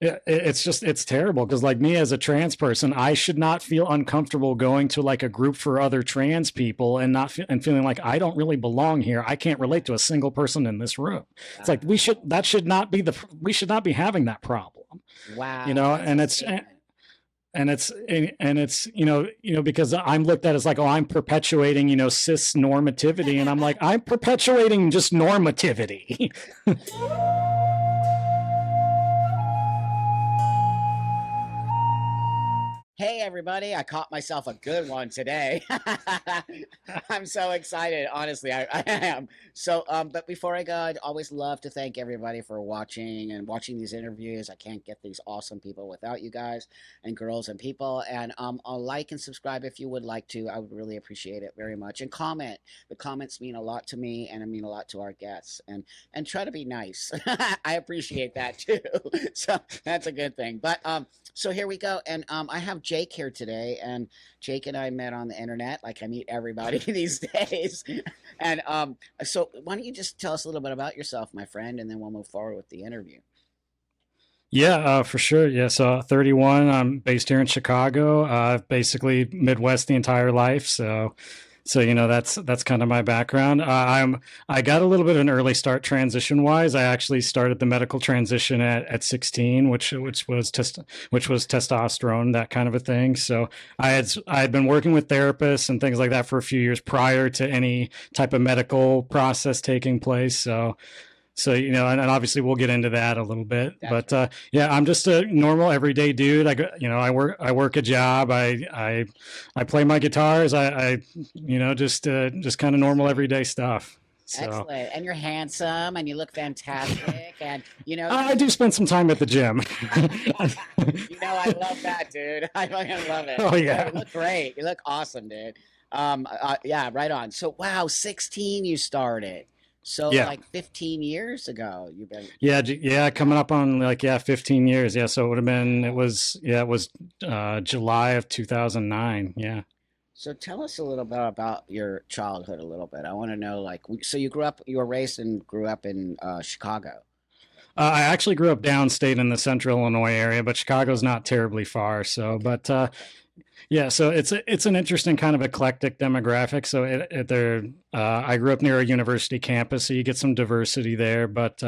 It's terrible because like me as a trans person, I should not feel uncomfortable going to like a group for other trans people and not and feeling like I don't really belong here. I can't relate to a single person in this room. It's like that should not be we should not be having that problem, you Wow, know. that's a statement. And it's because I'm looked at as like, oh, I'm perpetuating cis normativity, and I'm like, I'm perpetuating just normativity. Hey everybody, I caught myself a good one today. I'm so excited, honestly, I am. So, but before I go, I'd always love to thank everybody for watching and watching these interviews. I can't get these awesome people without you guys and girls and people. And I'll like and subscribe if you would like to. I would really appreciate it very much. And comment. The comments mean a lot to me and it mean a lot to our guests. And try to be nice. I appreciate that too. So that's a good thing. But so here we go. And I have Jake here today. And Jake and I met on the internet, like I meet everybody these days. And so why don't you just tell us a little bit about yourself, my friend, and then we'll move forward with the interview. Yeah, for sure. Yeah, so 31. I'm based here in Chicago. Basically Midwest the entire life. So that's kind of my background. I got a little bit of an early start transition wise. I actually started the medical transition at 16, which was testosterone, that kind of a thing. So I had been working with therapists and things like that for a few years prior to any type of medical process taking place. So and obviously we'll get into that a little bit, That's but right. yeah, I'm just a normal everyday dude. I work a job. I play my guitars. Just kind of normal everyday stuff. So Excellent. And you're handsome and you look fantastic. And I do spend some time at the gym. I love that, dude. I fucking love it. Oh No, yeah, you look great. You look awesome, dude. Yeah, right on. So, wow, 16 you started. So, yeah, like 15 years ago, you've been. yeah. Coming up on like 15 years. Yeah, so it would have been. Wow. It was July of 2009. Yeah. So, tell us a little bit about your childhood a little bit. I want to know, like, so you were raised and grew up in Chicago. I actually grew up downstate in the central Illinois area, but Chicago's Okay. not terribly far. So, Okay. but Okay. yeah, so it's an interesting kind of eclectic demographic. So I grew up near a university campus, so you get some diversity there. But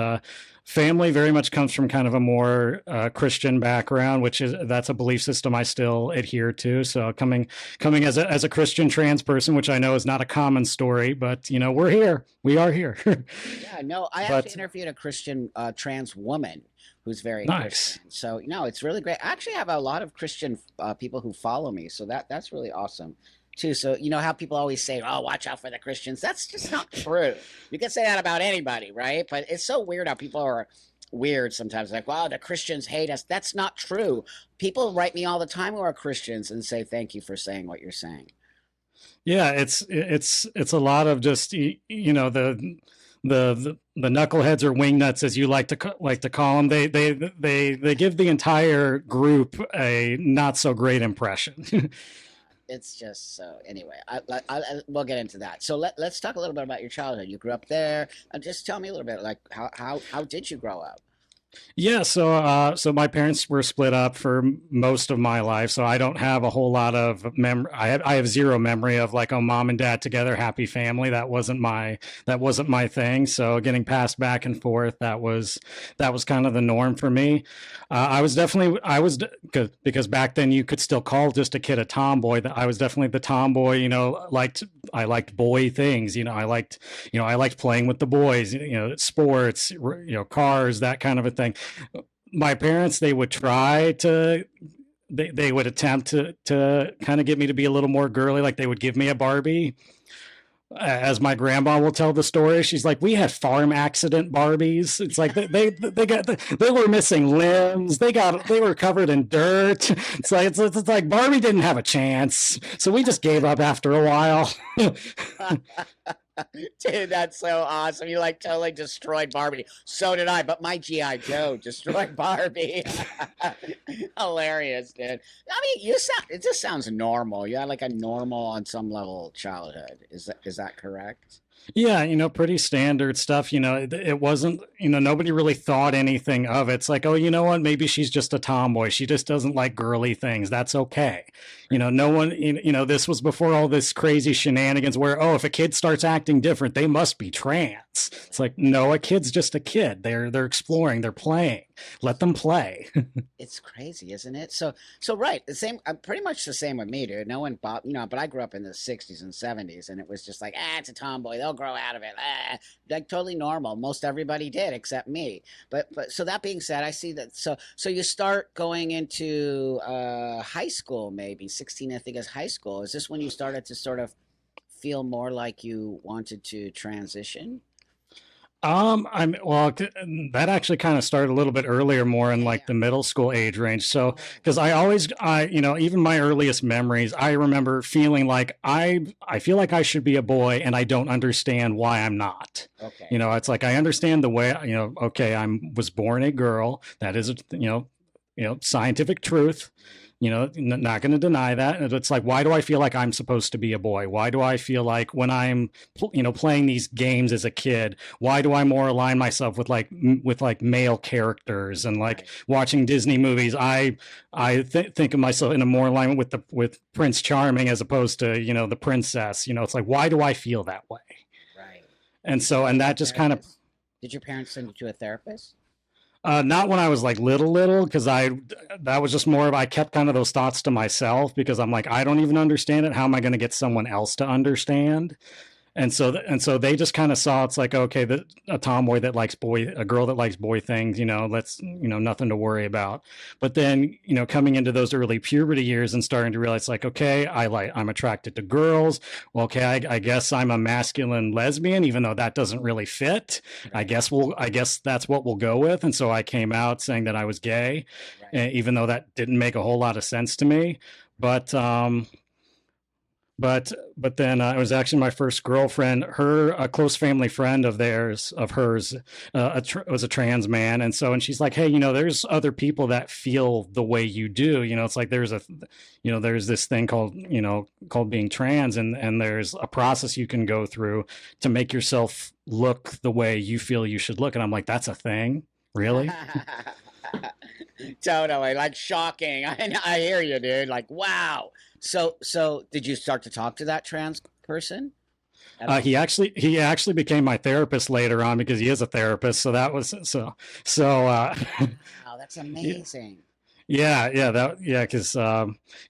family very much comes from kind of a more Christian background, that's a belief system I still adhere to. So coming as a Christian trans person, which I know is not a common story, but we're here, we are here. Yeah, no, I actually But interviewed a Christian trans woman who's very Christian. nice. So, no, it's really great. I actually have a lot of Christian people who follow me, so that's really awesome too. So, you know how people always say, "Oh, watch out for the Christians." That's just not true. You can say that about anybody, right? But it's so weird how people are weird sometimes. Like, "Wow, the Christians hate us." That's not true. People write me all the time who are Christians and say, "Thank you for saying what you're saying." Yeah, it's a lot of just the knuckleheads or wingnuts, as you like to call them. They give the entire group a not so great impression. It's just so anyway. We'll get into that. So let's talk a little bit about your childhood. You grew up there. Just tell me a little bit, like how did you grow up? Yeah, so my parents were split up for most of my life, so I don't have a whole lot of memory. I have zero memory of like, oh, mom and dad together, happy family. That wasn't my thing. So getting passed back and forth, that was kind of the norm for me. I was because back then you could still call just a kid a tomboy. That I was definitely the tomboy. I liked boy things. I liked playing with the boys. Sports, cars, that kind of a thing. My parents, they would try to they would attempt to kind of get me to be a little more girly, like they would give me a Barbie. As my grandma will tell the story, she's like, we had farm accident Barbies. It's like they were missing limbs, they were covered in dirt. It's like Barbie didn't have a chance, so we just gave up after a while. Dude, that's so awesome. You like totally destroyed Barbie. So did I, but my GI Joe destroyed Barbie. Hilarious, dude. I mean, it just sounds normal. You had like a normal on some level childhood. Is that correct? Yeah, pretty standard stuff. It wasn't, nobody really thought anything of it. It's like, oh, you know what? Maybe she's just a tomboy. She just doesn't like girly things. That's okay. Right. No one, this was before all this crazy shenanigans where, oh, if a kid starts acting different, they must be trans. It's Right. like, no, a kid's just a kid. They're exploring, they're playing. Let them play. It's crazy, isn't it? So right, the same. Pretty much the same with me, dude. No one bought, but I grew up in the '60s and '70s, and it was just like, it's a tomboy. They'll grow out of it. Like totally normal. Most everybody did, except me. But so that being said, I see that. So you start going into high school, maybe 16. I think is high school. Is this when you started to sort of feel more like you wanted to transition? I'm well, that actually kind of started a little bit earlier, more in Yeah, like yeah. the middle school age range. So, Oh, because even my earliest memories, I remember feeling like I feel like I should be a boy, and I don't understand why I'm not. okay. It's like I understand the way, okay, was born a girl. That is, scientific truth. Mhm. Not going to deny that. And it's like, why do I feel like I'm supposed to be a boy? Why do I feel like when I'm, playing these games as a kid, why do I more align myself with like male characters and like Right, watching Disney movies? Think of myself in a more alignment with Prince Charming as opposed to the princess. It's like, why do I feel that way? right. And Did you so, go and to a that just kind of, therapist? Did your parents send you to a therapist? not when I was like little, because that was just more of, I kept kind of those thoughts to myself because I'm like, I don't even understand it. How am I going to get someone else to understand? And so they just kind of saw, it's like, okay, a tomboy that likes a girl that likes boy things, let's, nothing to worry about. But then, coming into those early puberty years and starting to realize, like, okay, I'm attracted to girls. Well, okay, I guess I'm a masculine lesbian, even though that doesn't really fit. Right, I guess that's what we'll go with. And so I came out saying that I was gay, right. even though that didn't make a whole lot of sense to me. But but then it was actually my first girlfriend. A close family friend of hers, was a trans man, and she's like, hey, there's other people that feel the way you do. It's like there's this thing called being trans, and there's a process you can go through to make yourself look the way you feel you should look. And I'm like, that's a thing, really? Totally, like shocking. I hear you, dude. Like, wow. So did you start to talk to that trans person at all? He actually became my therapist later on because he is a therapist. So that was so. Wow, that's Yeah, amazing.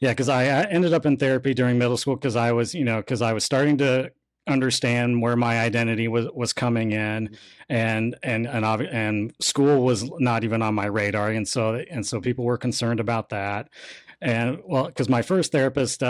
because I ended up in therapy during middle school because I was starting to understand where my identity was coming in, Mhm. and school was not even on my radar, and so people were concerned about that. And well, because my first therapist,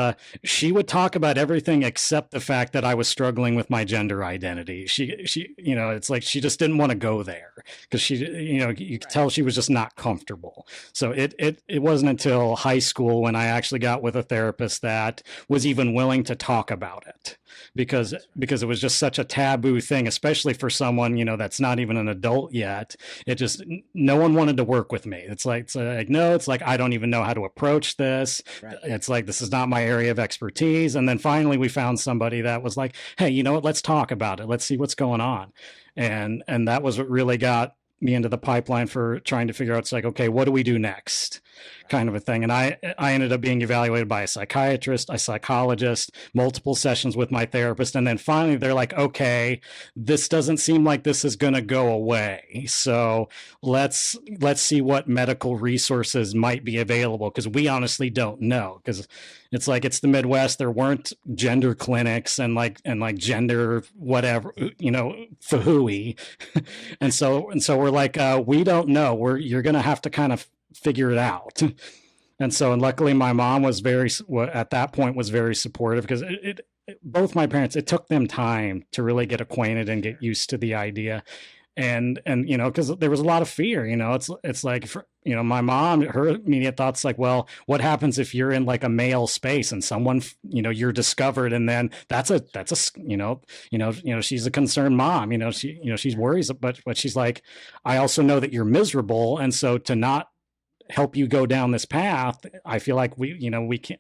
she would talk about everything except the fact that I was struggling with my gender identity. It's like she just didn't want to go there because you could Right. tell she was just not comfortable. So it wasn't until high school when I actually got with a therapist that was even willing to talk about it, because That's right. because it was just such a taboo thing, especially for someone that's not even an adult yet. It just No one wanted to work with me. It's like no, it's like I don't even know how to approach this. Right. It's like this is not my area of expertise. And then finally we found somebody that was like, hey, you know what? Let's talk about it. Let's see what's going on. And that was what really got me into the pipeline for trying to figure out, it's like, okay, what do we do next, Right. kind of a thing. And I ended up being evaluated by a psychiatrist, a psychologist, multiple sessions with my therapist, and then finally they're like, okay, this doesn't seem like this is going to go away, so let's see what medical resources might be available, because we honestly don't know, because it's like, it's the Midwest. There weren't gender clinics and like gender whatever, fahooey. And so we're like, we don't know. You're gonna have to kind of figure it out. And luckily my mom was at that point was very supportive, because both my parents, it took them time to really get acquainted and get Sure. used to the idea. And because there was a lot of fear. It's like, my mom, her immediate thoughts like, well, what happens if you're in like a male space and someone, you're discovered, and then she's a concerned mom. She's Right. worries, but she's like, I also know that you're miserable, and so to not help you go down this path, I feel like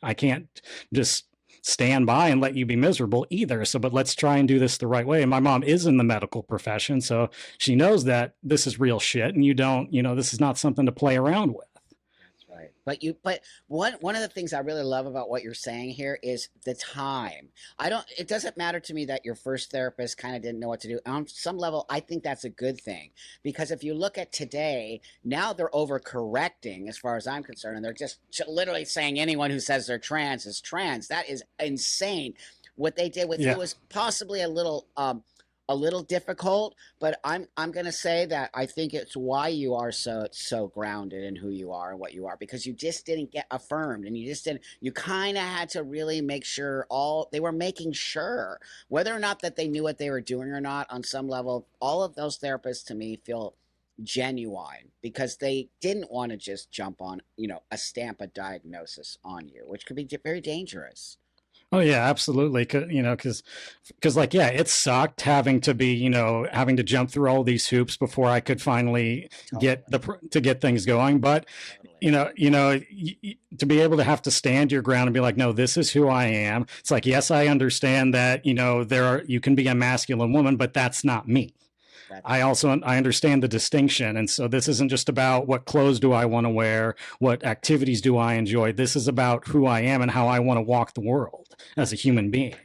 I can't just stand by and let you be miserable either. So, but let's try and do this the right way. And my mom is in the medical profession, so she knows that this is real shit, and you don't, this is not something to play around with. That's right. But one of the things I really love about what you're saying here is the time. It doesn't matter to me that your first therapist kind of didn't know what to do. On some level, I think that's a good thing, because if you look at today, now they're overcorrecting as far as I'm concerned, and they're just literally saying anyone who says they're trans is trans. That is insane. What they did with Yeah. you was possibly a little difficult, but I'm gonna say that I think it's why you are so grounded in who you are and what you are, because you just didn't get affirmed, and you kind of had to really make sure they were making sure whether or not that they knew what they were doing or not. On some level, all of those therapists to me feel genuine, because they didn't want to just jump on, a stamp a diagnosis on you, which could be very dangerous. Oh yeah, absolutely. Because like, yeah, it sucked having to be, having to jump through all these hoops before I could finally Totally. to get things going. But Totally. to be able to have to stand your ground and be like, no, this is who I am. It's like, yes, I understand that, you can be a masculine woman, but that's not me. That's I understand the distinction, and so this isn't just about what clothes do I want to wear, what activities do I enjoy. This is about who I am and how I want to walk the world as a human being.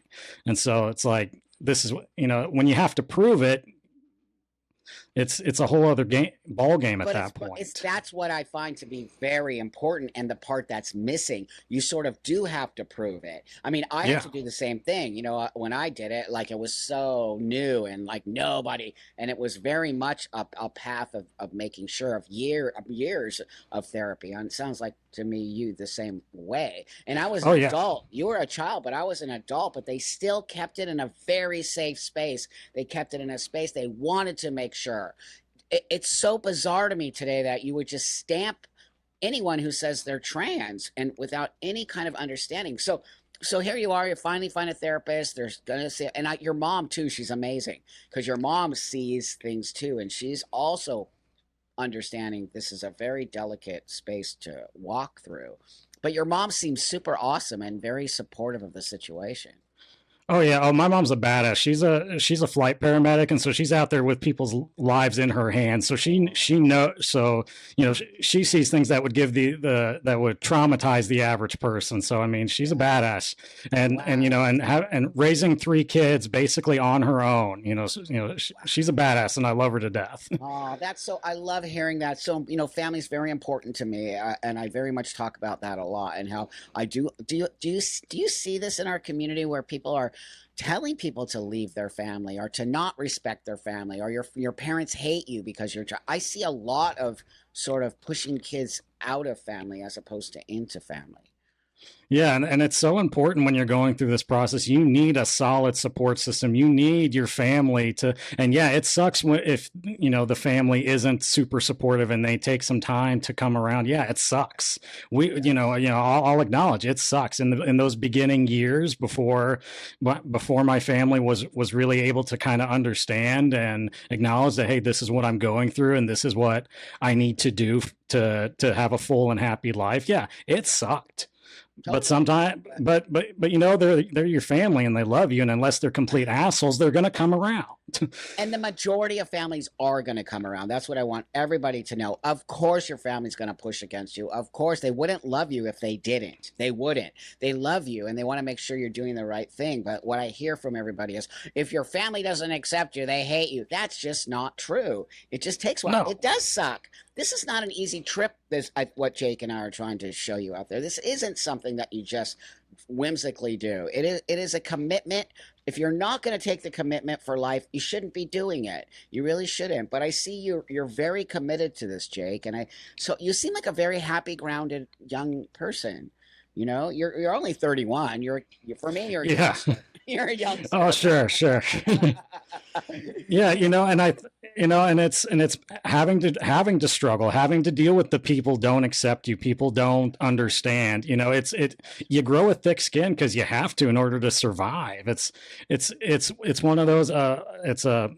And so it's like, this is, when you have to prove it, it's a whole other ball game at that point. That's what I find to be very important, and the part that's missing. You sort of do have to prove it. I mean, I had Yeah. to do the same thing. When I did it, like, it was so new, and like nobody, and it was very much a path of making sure of years of therapy. And it sounds like to me you the same way. And I was an Oh yeah. adult. You were a child, but I was an adult. But they still kept it in a very safe space. They kept it in a space they wanted to make sure. It's so bizarre to me today that you would just stamp anyone who says they're trans, and without any kind of understanding. So here you are. You finally find a therapist. There's gonna say, and your mom too. She's amazing, because your mom sees things too, and she's also understanding this is a very delicate space to walk through. But your mom seems super awesome and very supportive of the situation. Oh yeah. Oh, my mom's a badass. She's a flight paramedic, and so she's out there with people's lives in her hands. So she knows. So she sees things that would give that would traumatize the average person. So I mean, she's a badass, and Wow. and raising three kids basically on her own. She's a badass, and I love her to death. Oh, I love hearing that. So, family's very important to me, and I very much talk about that a lot. And how I do you see this in our community, where people are telling people to leave their family, or to not respect their family, or your parents hate you because I see a lot of sort of pushing kids out of family as opposed to into family. Yeah, and it's so important when you're going through this process. You need a solid support system. You need your family to, and yeah, it sucks if the family isn't super supportive and they take some time to come around. Yeah, it sucks. I'll acknowledge it sucks in those beginning years before my family was really able to kind of understand and acknowledge that, hey, this is what I'm going through and this is what I need to do to have a full and happy life. Yeah, it sucked. But Totally. sometimes, they're your family and they love you, and unless they're complete assholes, they're gonna come around. And the majority of families are going to come around. That's what I want everybody to know. Of course, your family's going to push against you. Of course, they wouldn't love you if they didn't. They wouldn't. They love you, and they want to make sure you're doing the right thing. But what I hear from everybody is, if your family doesn't accept you, they hate you. That's just not true. It just takes a while. No. It does suck. This is not an easy trip. What Jake and I are trying to show you out there. This isn't something that you just whimsically do. It is a commitment. If you're not going to take the commitment for life, you shouldn't be doing it. You really shouldn't. But I see you're very committed to this, Jake, and so you seem like a very happy, grounded young person. You're only 31. For me, you're a Yeah. youngster. You're a Oh, youngster. sure. Yeah, and it's having to struggle, having to deal with the people don't accept you, people don't understand. You grow a thick skin because you have to in order to survive. It's one of those. It's a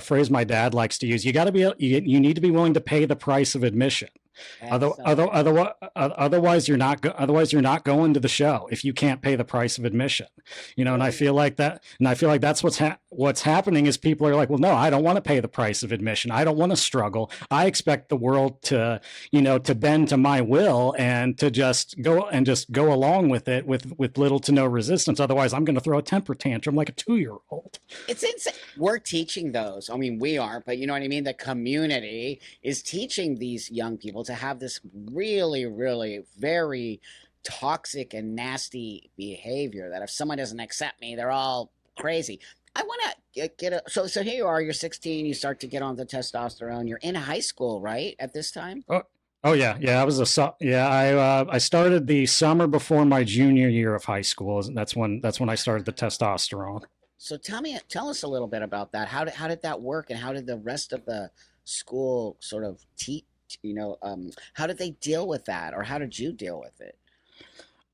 phrase my dad likes to use. You got to be. You need to be willing to pay the price of admission. Excellent. Otherwise you're not going to the show if you can't pay the price of admission. And I Really? feel like that, and I feel like that's what's happening is people are like, well, no, I don't want to pay the price of admission. I don't want to struggle. I expect the world to, to bend to my will and to just go along with it with little to no resistance. Otherwise, I'm going to throw a temper tantrum like a 2-year-old. It's insane. We're teaching those. I mean, we aren't, but you know what I mean? The community is teaching these young people to have this really, really very toxic and nasty behavior that if someone doesn't accept me, they're all crazy. I want to get a so here you are, you're 16, you start to get on the testosterone. You're in high school, right? At this time? Oh, oh yeah, yeah. I started the summer before my junior year of high school. That's when I started the testosterone. So tell us a little bit about that. How did that work, and how did the rest of the school sort of teach? How did they deal with that, or how did you deal with it?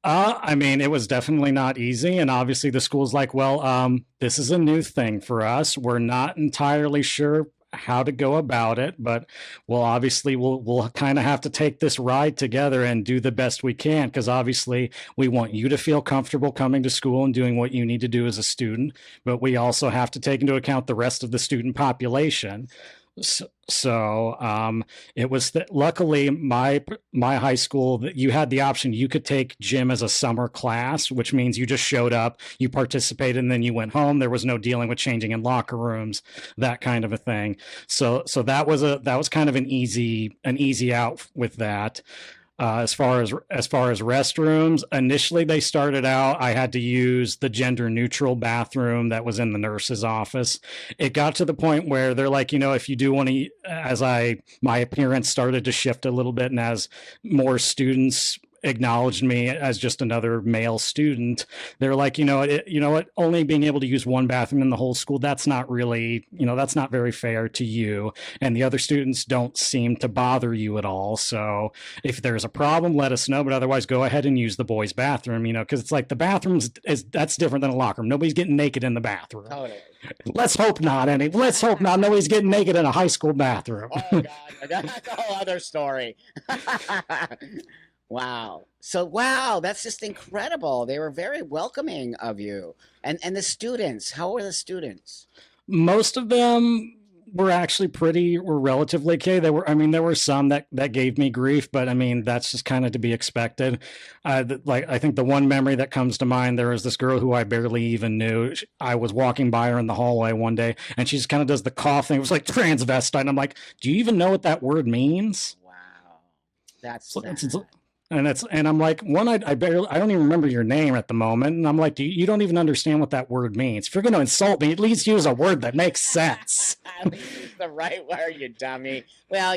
I mean, it was definitely not easy, and obviously the school's like, well, this is a new thing for us. We're not entirely sure how to go about it, but we'll kind of have to take this ride together and do the best we can, because obviously we want you to feel comfortable coming to school and doing what you need to do as a student, but we also have to take into account the rest of the student population. So it was luckily my high school that you had the option. You could take gym as a summer class, which means you just showed up, you participated, and then you went home. There was no dealing with changing in locker rooms, that kind of a thing. So that was kind of an easy out with that. As far as restrooms, initially they started out, I had to use the gender neutral bathroom that was in the nurse's office. It got to the point where they're like, if you do want to, my appearance started to shift a little bit, and as more students acknowledged me as just another male student, they're like, what, only being able to use one bathroom in the whole school, that's not really, that's not very fair to you, and the other students don't seem to bother you at all. So if there's a problem, let us know, but otherwise go ahead and use the boys bathroom, because it's like the bathrooms that's different than a locker room. Nobody's getting naked in the bathroom. Totally. Let's hope not. Nobody's getting naked in a high school bathroom. Oh God, that's a whole other story. Wow. So wow, that's just incredible. They were very welcoming of you. And the students, how were the students? Most of them were relatively okay. There were some that gave me grief, but I mean, that's just kind of to be expected. I think the one memory that comes to mind, there was this girl who I barely even knew. I was walking by her in the hallway one day, and she just kind of does the cough thing. It was like transvestite. And I'm like, do you even know what that word means? Wow. That's So sad. and I'm like, I don't even remember your name at the moment. And I'm like, you don't even understand what that word means. If you're going to insult me, at least use a word that makes sense. At least it's the right word, you dummy. Well,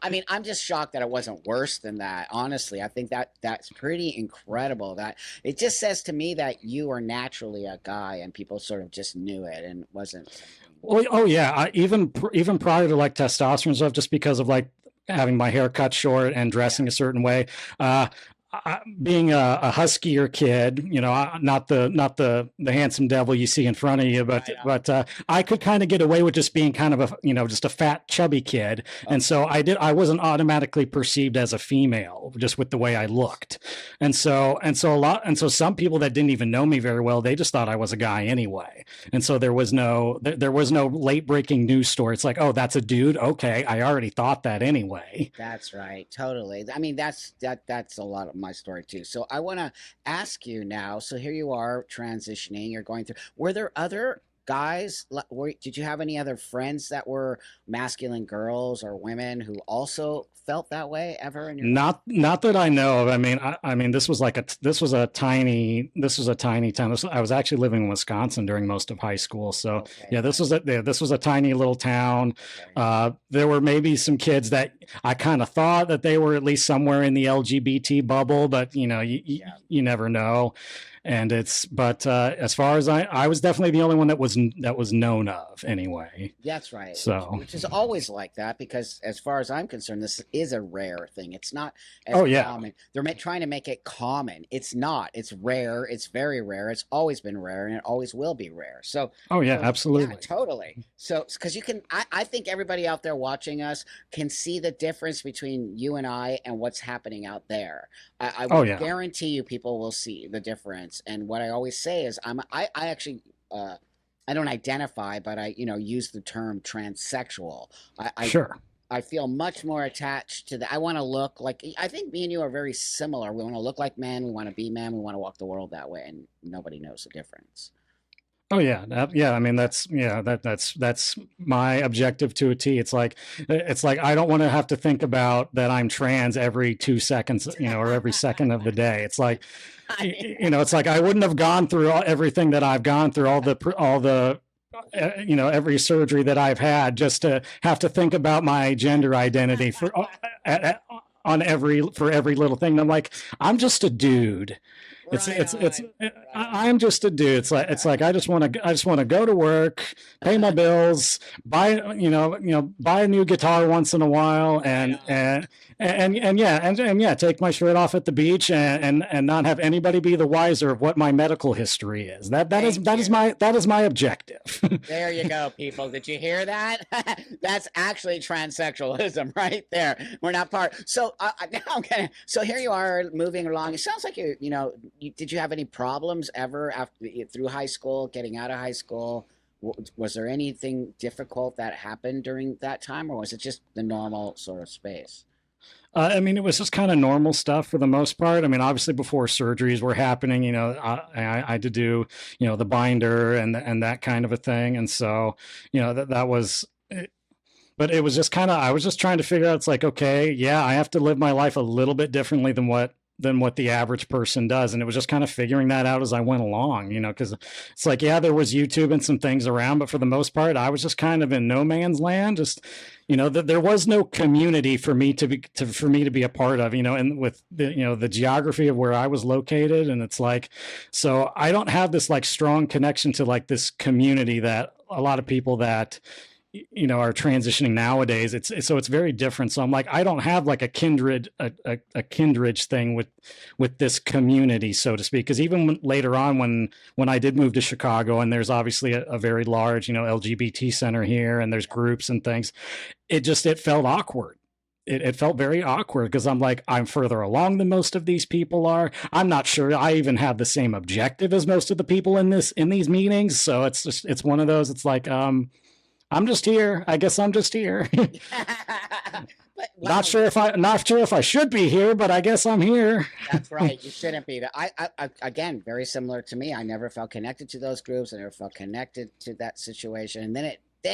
I mean, I'm just shocked that it wasn't worse than that. Honestly, I think that's pretty incredible. That it just says to me that you are naturally a guy, and people sort of just knew it and wasn't something. Well, oh yeah, even prior to like testosterone stuff, just because of like having my hair cut short and Yeah. dressing a certain way. Being a huskier kid, not the handsome devil you see in front of you, but Right on. but I could kind of get away with just being kind of just a fat chubby kid, and Okay. so I wasn't automatically perceived as a female just with the way I looked, and so some people that didn't even know me very well, they just thought I was a guy anyway, and so there was no late breaking news story. It's like, oh, that's a dude, okay, I already thought that anyway. That's right. Totally. I mean, that's a lot of my story too. So I want to ask you now. So here you are transitioning. You're going through. Were there other guys? Did you have any other friends that were masculine girls or women who also felt that way ever in your life? Not that I know of. I mean, this was a tiny town. I was actually living in Wisconsin during most of high school. So Okay. yeah, this was a tiny little town. Okay. There were maybe some kids that I kind of thought that they were at least somewhere in the LGBT bubble, but you Yeah. you never know. And it's, but as far as I was definitely the only one that was known of anyway. That's right, So, which is always like that because, as far as I'm concerned, this is a rare thing. It's not as oh yeah, common. They're trying to make it common. It's not. It's rare. It's very rare. It's always been rare, and it always will be rare. oh yeah, Yeah, absolutely. totally. So, because you can, I think everybody out there watching us can see the difference between you and I and what's happening out there. I Oh will yeah, guarantee you, people will see the difference. And what I always say is, I actually. I don't identify, but I, use the term transsexual. I, I, sure. I feel much more attached to the. I want to look like. I think me and you are very similar. We want to look like men. We want to be men. We want to walk the world that way, and nobody knows the difference. Oh yeah, yeah. I mean, that's yeah, that's my objective to a T. It's like I don't want to have to think about that I'm trans every 2 seconds, or every second of the day. It's like, it's like I wouldn't have gone through everything that I've gone through, all the every surgery that I've had, just to have to think about my gender identity on every little thing. And I'm like, I'm just a dude. Right on. Right I'm just a dude. It's like I just want to go to work, pay my on. bills, buy buy a new guitar once in a while, Right on. and yeah, take my shirt off at the beach, and not have anybody be the wiser of what my medical history is. Thank you. That is my objective. There you go, people. Did you hear that? That's actually transsexualism right there. We're not part. So now I'm gonna. So here you are moving along. It sounds like did you have any problems ever after through high school, getting out of high school? Was there anything difficult that happened during that time, or was it just the normal sort of space? I mean, it was just kind of normal stuff for the most part. I mean, obviously, before surgeries were happening, I had to do, the binder and that kind of a thing, and so, that was. But it was just kind of, I was just trying to figure out. It's like, okay, yeah, I have to live my life a little bit differently than what the average person does, and it was just kind of figuring that out as I went along, because it's like, yeah, there was YouTube and some things around, but for the most part I was just kind of in no man's land. Just, that there was no community for me for me to be a part of, and with the geography of where I was located, and it's like, so I don't have this like strong connection to like this community that a lot of people that are transitioning nowadays. It's very different. So I'm like, I don't have like a kindred thing with this community, so to speak. Because even later on, when I did move to Chicago, and there's obviously a very large LGBT center here, and there's groups and things, it felt awkward. It felt very awkward because I'm like, I'm further along than most of these people are. I'm not sure I even have the same objective as most of the people in these meetings. So it's one of those. It's like, I'm just here. I guess I'm just here. But Not wow, sure if I should be here, but I guess I'm here. that's right. You shouldn't be. Again, very similar to me. I never felt connected to those groups. I never felt connected to that situation. And then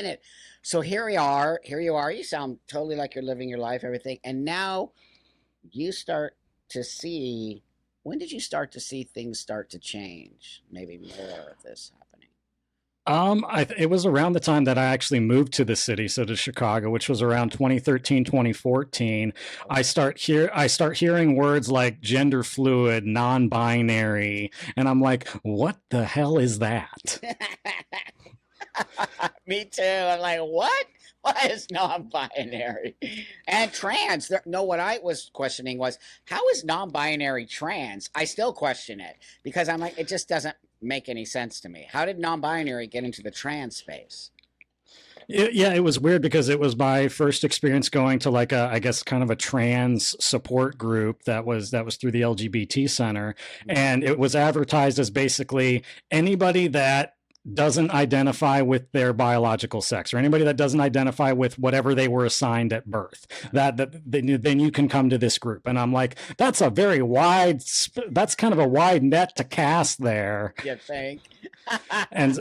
it. So here we are. Here you are. You sound totally like you're living your life, everything. And now you start to see. When did you start to see things start to change? Maybe more of this happening. It was around the time that I actually moved to the city, so to Chicago, which was around 2013, 2014. Okay. I start hearing words like gender fluid, non-binary, and I'm like, what the hell is that? Me too. I'm like, what? What is non-binary and trans? No, what I was questioning was, how is non-binary trans? I still question it because I'm like, it just doesn't make any sense to me. How did non-binary get into the trans space? Yeah, it was weird because it was my first experience going to like I guess kind of a trans support group that was through the LGBT center, Mhm. and it was advertised as basically anybody that doesn't identify with their biological sex, or anybody that doesn't identify with whatever they were assigned at birth, then you can come to this group. And I'm like, that's kind of a wide net to cast there. You think? And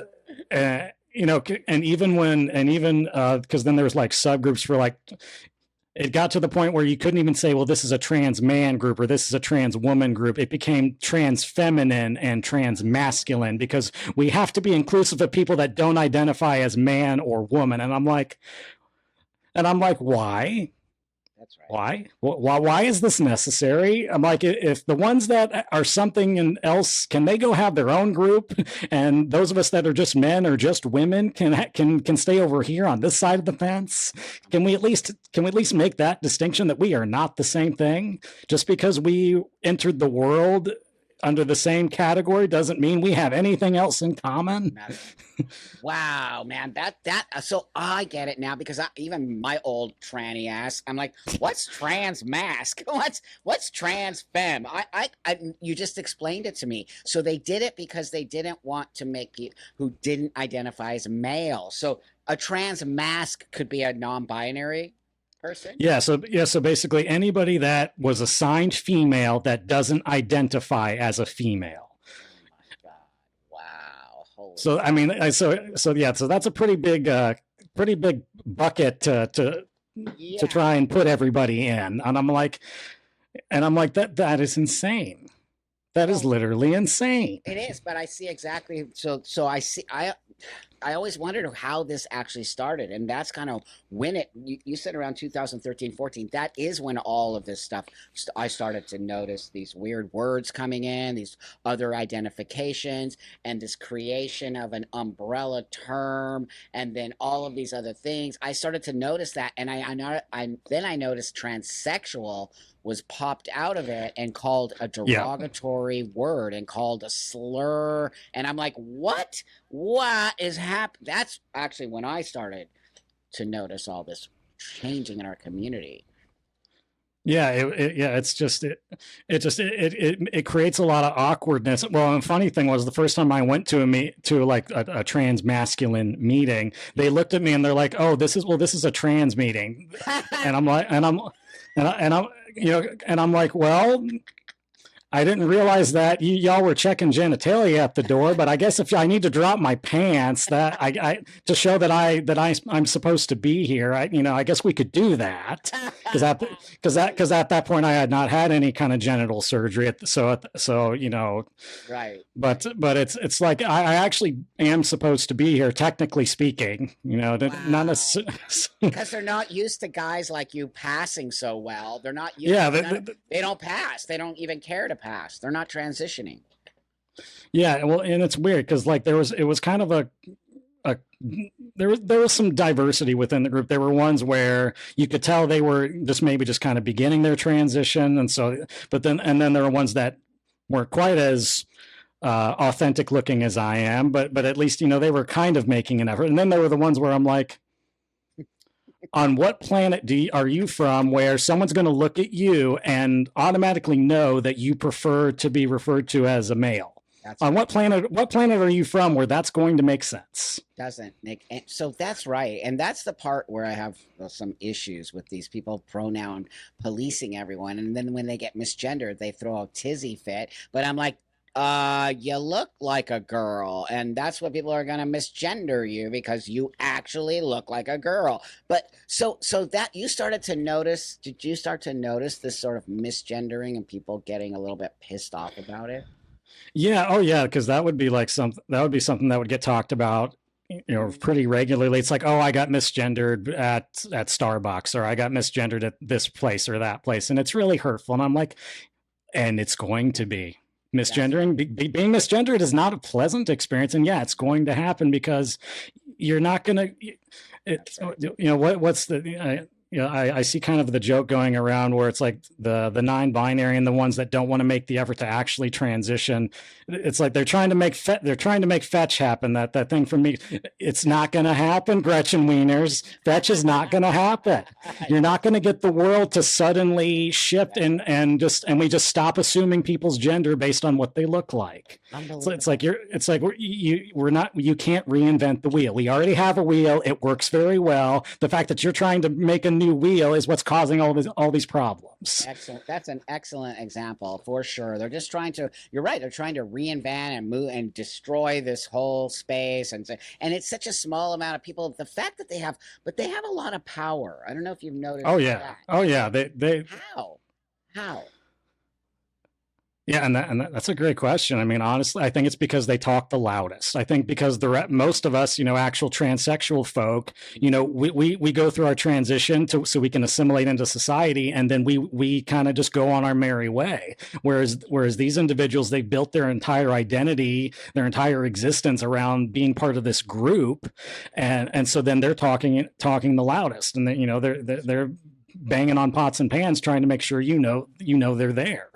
and even because then there's like subgroups for like, it got to the point where you couldn't even say, well, this is a trans man group or this is a trans woman group. It became trans feminine and trans masculine because we have to be inclusive of people that don't identify as man or woman. And I'm like, why? That's right. Why is this necessary? I'm like, if the ones that are something else, can they go have their own group? And those of us that are just men or just women can stay over here on this side of the fence. Can we at least make that distinction that we are not the same thing? Just because we entered the world under the same category doesn't mean we have anything else in common. Nothing. Wow, man, so I get it now because even my old tranny ass, I'm like, what's trans mask? What's trans femme? You just explained it to me. So they did it because they didn't want to make people who didn't identify as male. So a trans mask could be a non-binary person. So basically anybody that was assigned female that doesn't identify as a female. Oh my God! Wow! Holy So I mean, so that's a pretty big bucket to yeah. try and put everybody in, and I'm like that is insane. That is Well, literally insane. it is, but I see exactly. So I see. I always wondered how this actually started, and that's kind of when you said around 2013, 14. That is when all of this stuff I started to notice these weird words coming in, these other identifications, and this creation of an umbrella term, and then all of these other things. I started to notice that, and then I noticed transsexual was popped out of it and called a Yeah. derogatory word and called a slur, and I'm like, what is happening? That's actually when I started to notice all this changing in our community. Yeah, it's just it creates a lot of awkwardness. Well, and the funny thing was the first time I went to like a trans masculine meeting, they looked at me and they're like, "Oh, this is a trans meeting," and I'm like, and I'm and I'm like, well, I didn't realize that y'all were checking genitalia at the door, but I guess if I need to drop my pants that I to show I'm supposed to be here, I guess we could do that because at that point I had not had any kind of genital surgery, so Right, right. but it's like I actually am supposed to be here, technically speaking, not Wow. necessarily. Because they're not used to guys like you passing so well. They're not used. Yeah, They don't pass. They don't even care to pass. They're not transitioning. yeah. Well, and it's weird because like it was kind of a there was some diversity within the group. There were ones where you could tell they were just kind of beginning their transition, and then there were ones that weren't quite as authentic looking as I am, but at least they were kind of making an effort. And then there were the ones where I'm like, on what planet are you from where someone's going to look at you and automatically know that you prefer to be referred to as a male? That's On right. what planet are you from where that's going to make sense? Doesn't Nick? So that's right, and that's the part where I have some issues with these people pronoun policing everyone, and then when they get misgendered, they throw a tizzy fit. But I'm like, you look like a girl, and that's what people are gonna misgender you because you actually look like a girl. But so that you started to notice? Did you start to notice this sort of misgendering and people getting a little bit pissed off about it? Yeah, oh yeah, because that would be something that would get talked about, pretty regularly. It's like, oh, I got misgendered at Starbucks, or I got misgendered at this place or that place, and it's really hurtful. And I'm like, and it's going to be That's right. being misgendered is not a pleasant experience, and yeah, it's going to happen because you're not gonna. That's right. What's the I see kind of the joke going around where it's like the non-binary and the ones that don't want to make the effort to actually transition. It's like they're trying to make fetch happen. That thing for me, it's not going to happen. Gretchen Wieners, fetch is not going to happen. You're not going to get the world to suddenly shift That's right. and we just stop assuming people's gender based on what they look like. So it's like Unbelievable. we're not you can't reinvent the wheel. We already have a wheel. It works very well. The fact that you're trying to make a new wheel is what's causing all these problems. Excellent. That's an excellent example for sure. They're just trying to, you're right, they're trying to reinvent and move and destroy this whole space. And it's such a small amount of people. The fact that but they have a lot of power. I don't know if you've noticed Oh yeah. that. Oh yeah. They How? How? Yeah, that's a great question. I mean, honestly, I think it's because they talk the loudest. I think because most of us, actual transsexual folk, we go through our transition so we can assimilate into society, and then we kind of just go on our merry way. Whereas these individuals, they built their entire identity, their entire existence around being part of this group, and so then they're talking the loudest, and then, they're banging on pots and pans trying to make sure they're there.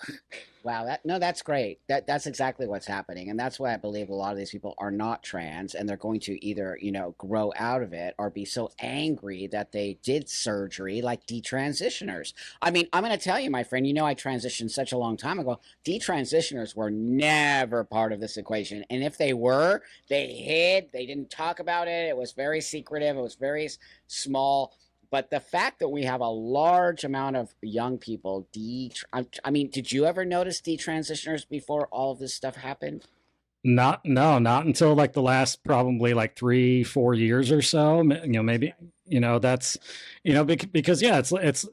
Wow, that no, that's great. That's exactly what's happening, and that's why I believe a lot of these people are not trans, and they're going to either grow out of it or be so angry that they did surgery, like detransitioners. I mean, I'm going to tell you, my friend. I transitioned such a long time ago. Detransitioners were never part of this equation, and if they were, they hid. They didn't talk about it. It was very secretive. It was very small. But the fact that we have a large amount of young people, I mean, did you ever notice detransitioners before all of this stuff happened? Not No, not until like the last probably like 3-4 years or so. Maybe that's because yeah, it's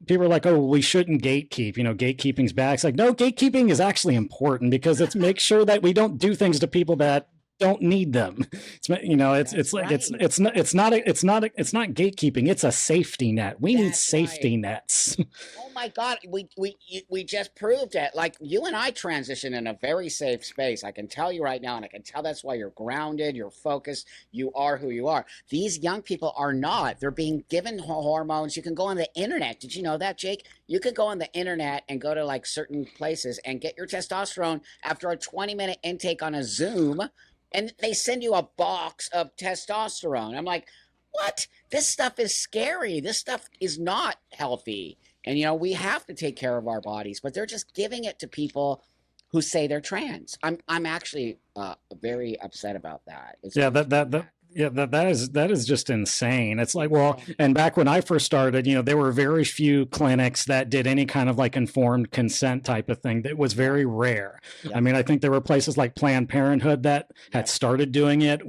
people are like, oh, we shouldn't gatekeep. Gatekeeping's bad. It's like, no, gatekeeping is actually important because it's make sure that we don't do things to people that don't need them. It's That's like right. it's not gatekeeping. It's a safety net. We need That's right. safety nets. Oh my God, we just proved it. Like you and I transition in a very safe space. I can tell you right now, and I can tell that's why you're grounded, you're focused, you are who you are. These young people are not. They're being given hormones. You can go on the internet. Did you know that, Jake? You could go on the internet and go to like certain places and get your testosterone after a 20-minute intake on a Zoom, and they send you a box of testosterone. I'm like, what? This stuff is scary. This stuff is not healthy. And we have to take care of our bodies, but they're just giving it to people who say they're trans. I'm actually very upset about that. It's Yeah, very that sad. yeah, that is just insane. It's like, well, Insane. and back when I first started, there were very few clinics that did any kind of like informed consent type of thing. That was Yeah. very rare. I Yep. mean, I think there were places like Planned Parenthood that had Yep. started doing it,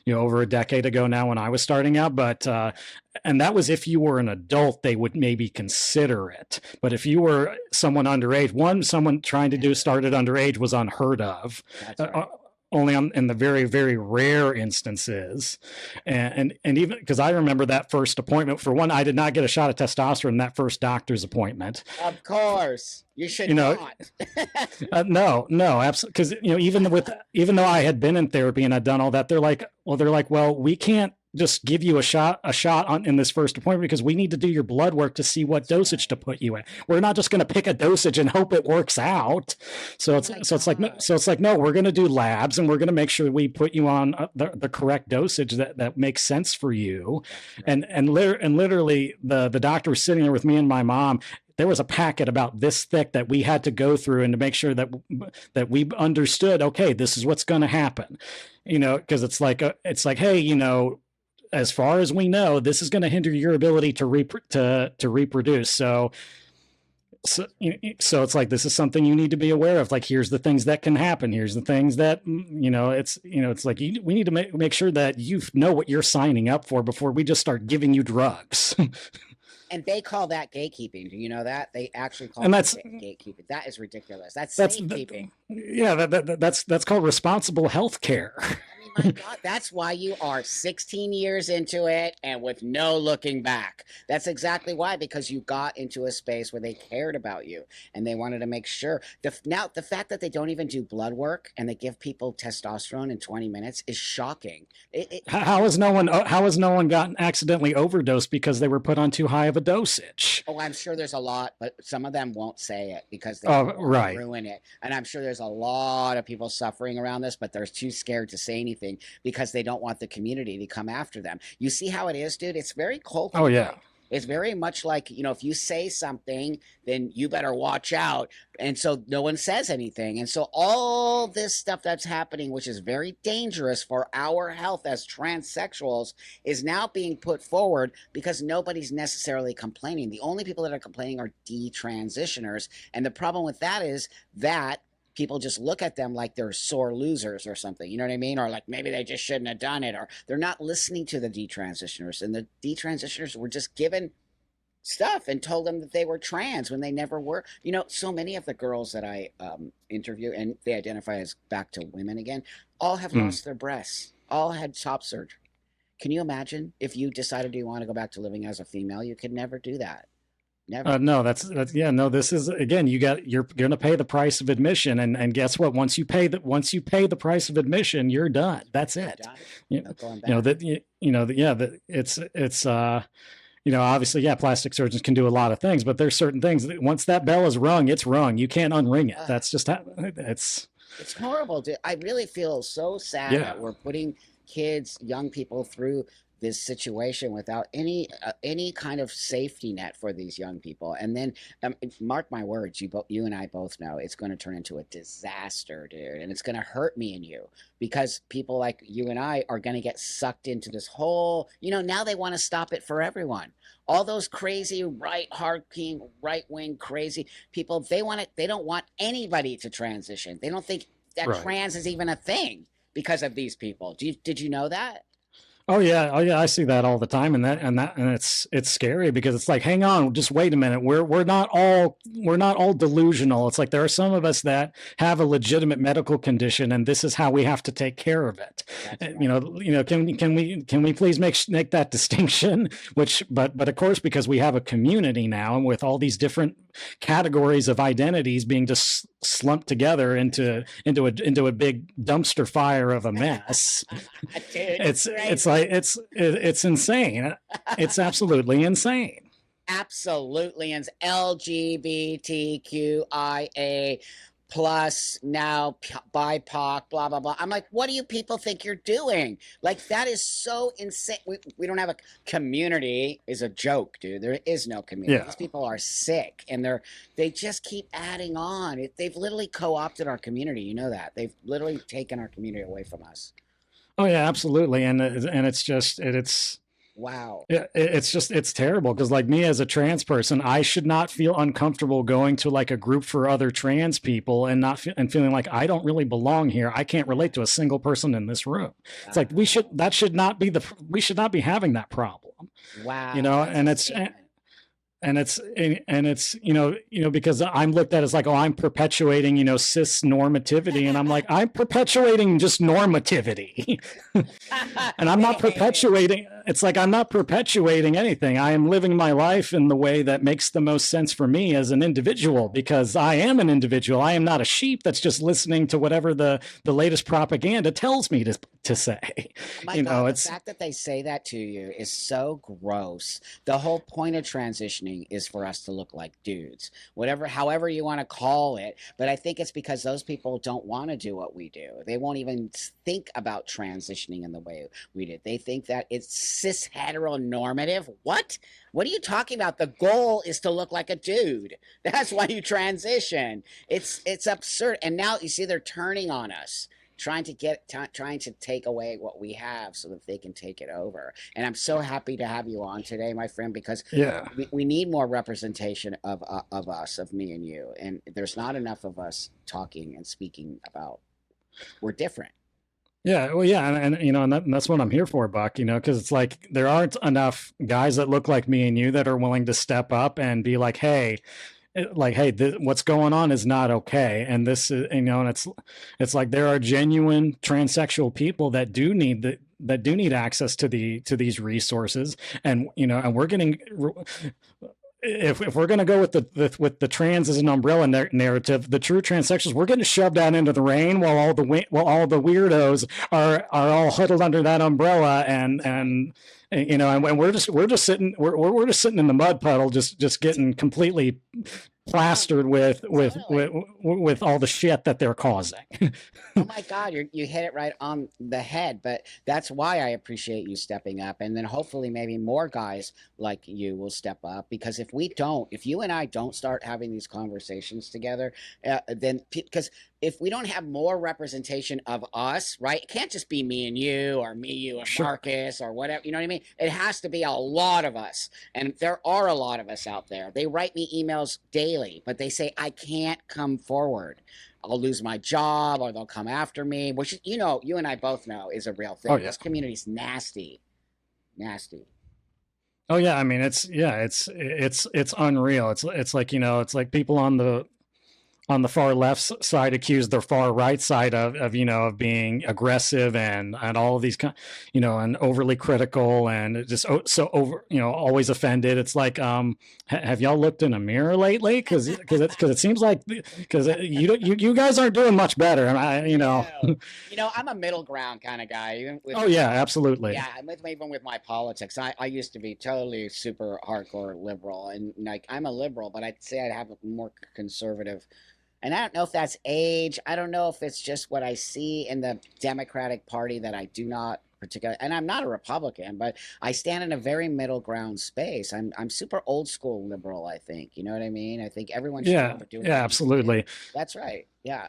over a decade ago now when I was starting out. But and that was if you were an adult, they would maybe consider it. But if you were someone underage, someone trying to do Never. started underage was unheard of. That's Uh, right. Only in the very very rare instances, and even because I remember that first appointment. For one, I did not get a shot of testosterone in that first doctor's appointment. Of course, you You should know, not. no, no, absolutely. Because even though I had been in therapy and I'd done all that, well, we can't just give you a shot in this first appointment because we need to do your blood work to see what That's dosage to right. put you in. We're not just going to pick a dosage and hope it works out. So Oh it's my so it's like God. no, we're going to do labs and we're going to make sure we put you on the correct dosage that makes sense for you. That's right. And literally the doctor was sitting there with me and my mom. There was a packet about this thick that we had to go through and to make sure that we understood, okay, this is what's going to happen, because it's like, hey, as far as we know, this is going to hinder your ability to reproduce. So it's like, this is something you need to be aware of. Like, here's the things that can happen. Here's the things that, it's like, we need to make sure that you know what you're signing up for before we just start giving you drugs. And they call that gatekeeping. Do you know that? They actually call And that gatekeeping. That is ridiculous. That's that's, safekeeping. yeah, that's called responsible health care. I mean, my God, that's why you are 16 years into it and with no looking back. That's exactly why, because you got into a space where they cared about you and they wanted to make sure. Now, the fact that they don't even do blood work and they give people testosterone in 20 minutes is shocking. How has no one gotten accidentally overdosed because they were put on too high of a dosage? Oh, I'm sure there's a lot, but some of them won't say it because they Oh, don't want to right. ruin it. And I'm sure there's a lot of people suffering around this, but they're too scared to say anything because they don't want the community to come after them. You see how it is, dude? It's very Oh, yeah. culty-like. It's very much like, if you say something, then you better watch out. And so no one says anything. And so all this stuff that's happening, which is very dangerous for our health as transsexuals, is now being put forward because nobody's necessarily complaining. The only people that are complaining are detransitioners. And the problem with that is that people just look at them like they're sore losers or something. You know what I mean? Or like maybe they just shouldn't have done it, or they're not listening to the detransitioners. And the detransitioners were just given stuff and told them that they were trans when they never were. You know, so many of the girls that I interview, and they identify as back to women again, all have Mm. lost their breasts, all had top surgery. Can you imagine if you decided you want to go back to living as a female? You could never do that. Never. No, that's yeah, no, this is again, you're going to pay the price of admission, and guess what? Once you pay the price of admission, you're done. That's You're it. done. You, No going you know back. that you know that yeah, that it's obviously, yeah, plastic surgeons can do a lot of things, but there's certain things that once that bell is rung, it's rung. You can't unring it. Uh, That's just how it's it's horrible, dude. I really feel so sad yeah. that we're putting kids, young people through this situation without any kind of safety net for these young people. And then, mark my words, you and I both know it's going to turn into a disaster, dude, and it's going to hurt me and you because people like you and I are going to get sucked into this whole. You know, now they want to stop it for everyone. All those crazy right wing crazy people, they don't want anybody to transition. They don't think that Right. trans is even a thing because of these people. Did you know that? Oh yeah, I see that all the time, and it's scary because it's like, hang on, just wait a minute. We're not all delusional. It's like there are some of us that have a legitimate medical condition, and this is how we have to take care of it. That's You right. know, can we please make that distinction? Which, but of course, because we have a community now, and with all these different categories of identities being just slumped together That's right. into a big dumpster fire of a mess. Dude, it's It's crazy. like it's insane. It's absolutely insane. Absolutely. And LGBTQIA plus now BIPOC, blah, blah, blah. I'm like, what do you people think you're doing? Like, that is so insane. We don't have a community, is a joke, dude. There is no community. Yeah. These people are sick and they just keep adding on. They've literally co opted our community. You know that. They've literally taken our community away from us. Oh yeah, absolutely. And it's just it's Wow. yeah, it's just it's terrible because like me as a trans person, I should not feel uncomfortable going to like a group for other trans people and not and feeling like I don't really belong here. I can't relate to a single person in this room. It's like Wow. that should not be we should not be having that problem, you Wow. know. That's a And statement. it's because I'm looked at as like, oh, I'm perpetuating cis normativity, and I'm like, I'm perpetuating just normativity. And I'm not Hey, perpetuating, it's like I'm not perpetuating anything. I am living my life in the way that makes the most sense for me as an individual, wow. because I am an individual. I am not a sheep that's just listening to whatever the latest propaganda tells me to say. Oh my God, the It's fact that they say that to you is so gross. The whole point of transitioning is for us to look like dudes, whatever, however you want to call it. But I think it's because those people don't want to do what we do. They won't even think about transitioning in the way we did. They think that it's cis heteronormative. What? What are you talking about? The goal is to look like a dude. That's why you transition. It's absurd. And now you see they're turning on us trying to take away what we have so that they can take it over. And I'm so happy to have you on today, my friend, because yeah. we need more representation of us, of me and you, and there's not enough of us talking and speaking about we're different. Yeah, well, yeah, and that's what I'm here for, Buck. Because it's like there aren't enough guys that look like me and you that are willing to step up and be like, "Hey, what's going on is not okay." And this is, and it's like there are genuine transsexual people that do need access to these resources, and we're getting if we're going to go with the trans as an umbrella narrative, the true transsexuals, we're getting shoved out into the rain while all the weirdos are all huddled under that umbrella, That's right. and we're just sitting in the mud puddle, just getting completely No, plastered totally. with all the shit that they're causing. Oh my God, you hit it right on the head. But that's why I appreciate you stepping up. And then hopefully maybe more guys like you will step up. Because if you and I don't start having these conversations together, then because if we don't have more representation of us, right? It can't just be me and you, or me, you, and Sure. Marcus, or whatever. You know what I mean? It has to be a lot of us. And there are a lot of us out there. They write me emails daily, but they say, I can't come forward. I'll lose my job or they'll come after me, which, you and I both know is a real Oh thing. yeah. This community's nasty, nasty. Oh yeah, I mean it's unreal. It's like, it's like people on the far left side accuse the far right side of of being aggressive and all of these and overly critical and just so over always offended. It's like, have y'all looked in a mirror lately? Because it seems like, because you guys aren't doing much better. And No. I'm a middle ground kind of guy, even with oh yeah, absolutely. yeah, and even with my politics. I used to be totally super hardcore liberal, and like I'm a liberal, but I'd say I'd have a more conservative. And I don't know if that's age. I don't know if it's just what I see in the Democratic Party that I do not particularly. And I'm not a Republican, but I stand in a very middle ground space. I'm super old school liberal. I think you know what I mean. I think everyone should be Yeah, able to do yeah, whatever you do. absolutely. That's right. Yeah,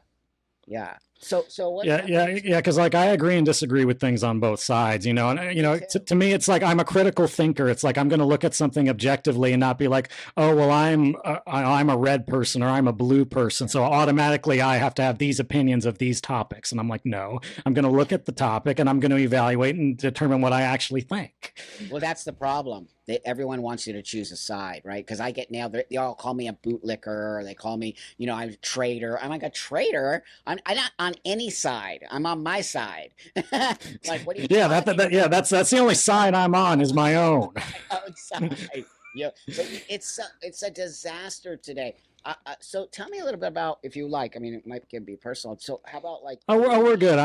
yeah. So what Yeah, kind of yeah, things? yeah. Because like I agree and disagree with things on both sides, and Me too. to me, it's like I'm a critical thinker. It's like I'm going to look at something objectively and not be like, oh, well, I'm a red person or I'm a blue person, so automatically I have to have these opinions of these topics. And I'm like, no, I'm going to look at the topic and I'm going to evaluate and determine what I actually think. Well, that's the problem. Everyone wants you to choose a side, right? Because I get nailed. They all call me a bootlicker, or they call me, I'm a traitor. I'm like a traitor. I'm not on any side. I'm on my side. Like, what are you Yeah, talking yeah, about? that's the only side I'm on is my own. My own side. Yeah. So it's a disaster today. So tell me a little bit about, if you like. I mean, it might be personal. So how about like Oh, you? we're good.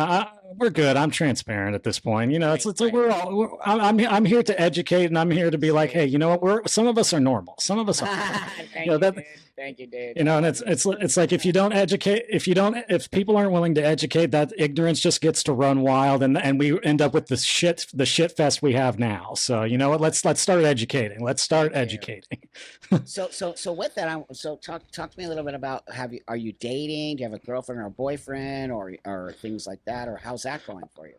We're good. I'm transparent at this point. Right, It's like right. we're all. I'm here to educate, and I'm here to be like, hey, Sweet. you know what? Some of us are normal. Some of us aren't. Thank you, That dude. Thank you, dude. I and love you. it's like if you don't educate, if people aren't willing to educate, that ignorance just gets to run wild, and we end up with the shit fest we have now. So you know what? Let's start educating. Let's start Thank you. educating. So with that, talk to me a little bit about, are you dating? Do you have a girlfriend or a boyfriend, or things like that, or how's that going for you?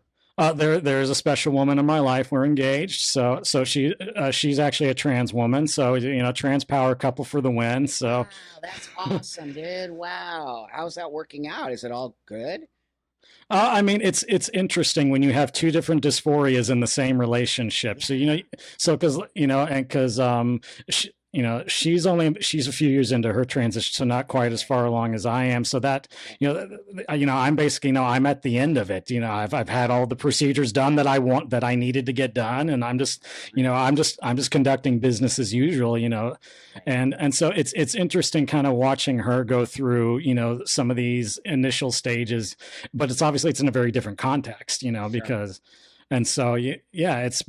There's a special woman in my life. We're engaged. So she's actually a trans woman. So trans power couple for the win. So Wow, that's awesome, dude. Wow, how's that working out? Is it all good? I mean, it's interesting when you have two different dysphorias in the same relationship. So Yeah. because and because she's a few years into her transition, so not quite as Okay. far along as I am. So that Okay. I'm basically, I'm at the end of it. I've had all the procedures done that I needed to get done, and I'm just Right. I'm just conducting business as usual. Right. And so it's interesting kind of watching her go through some of these initial stages, but it's in a very different context, Sure. because and so yeah, it's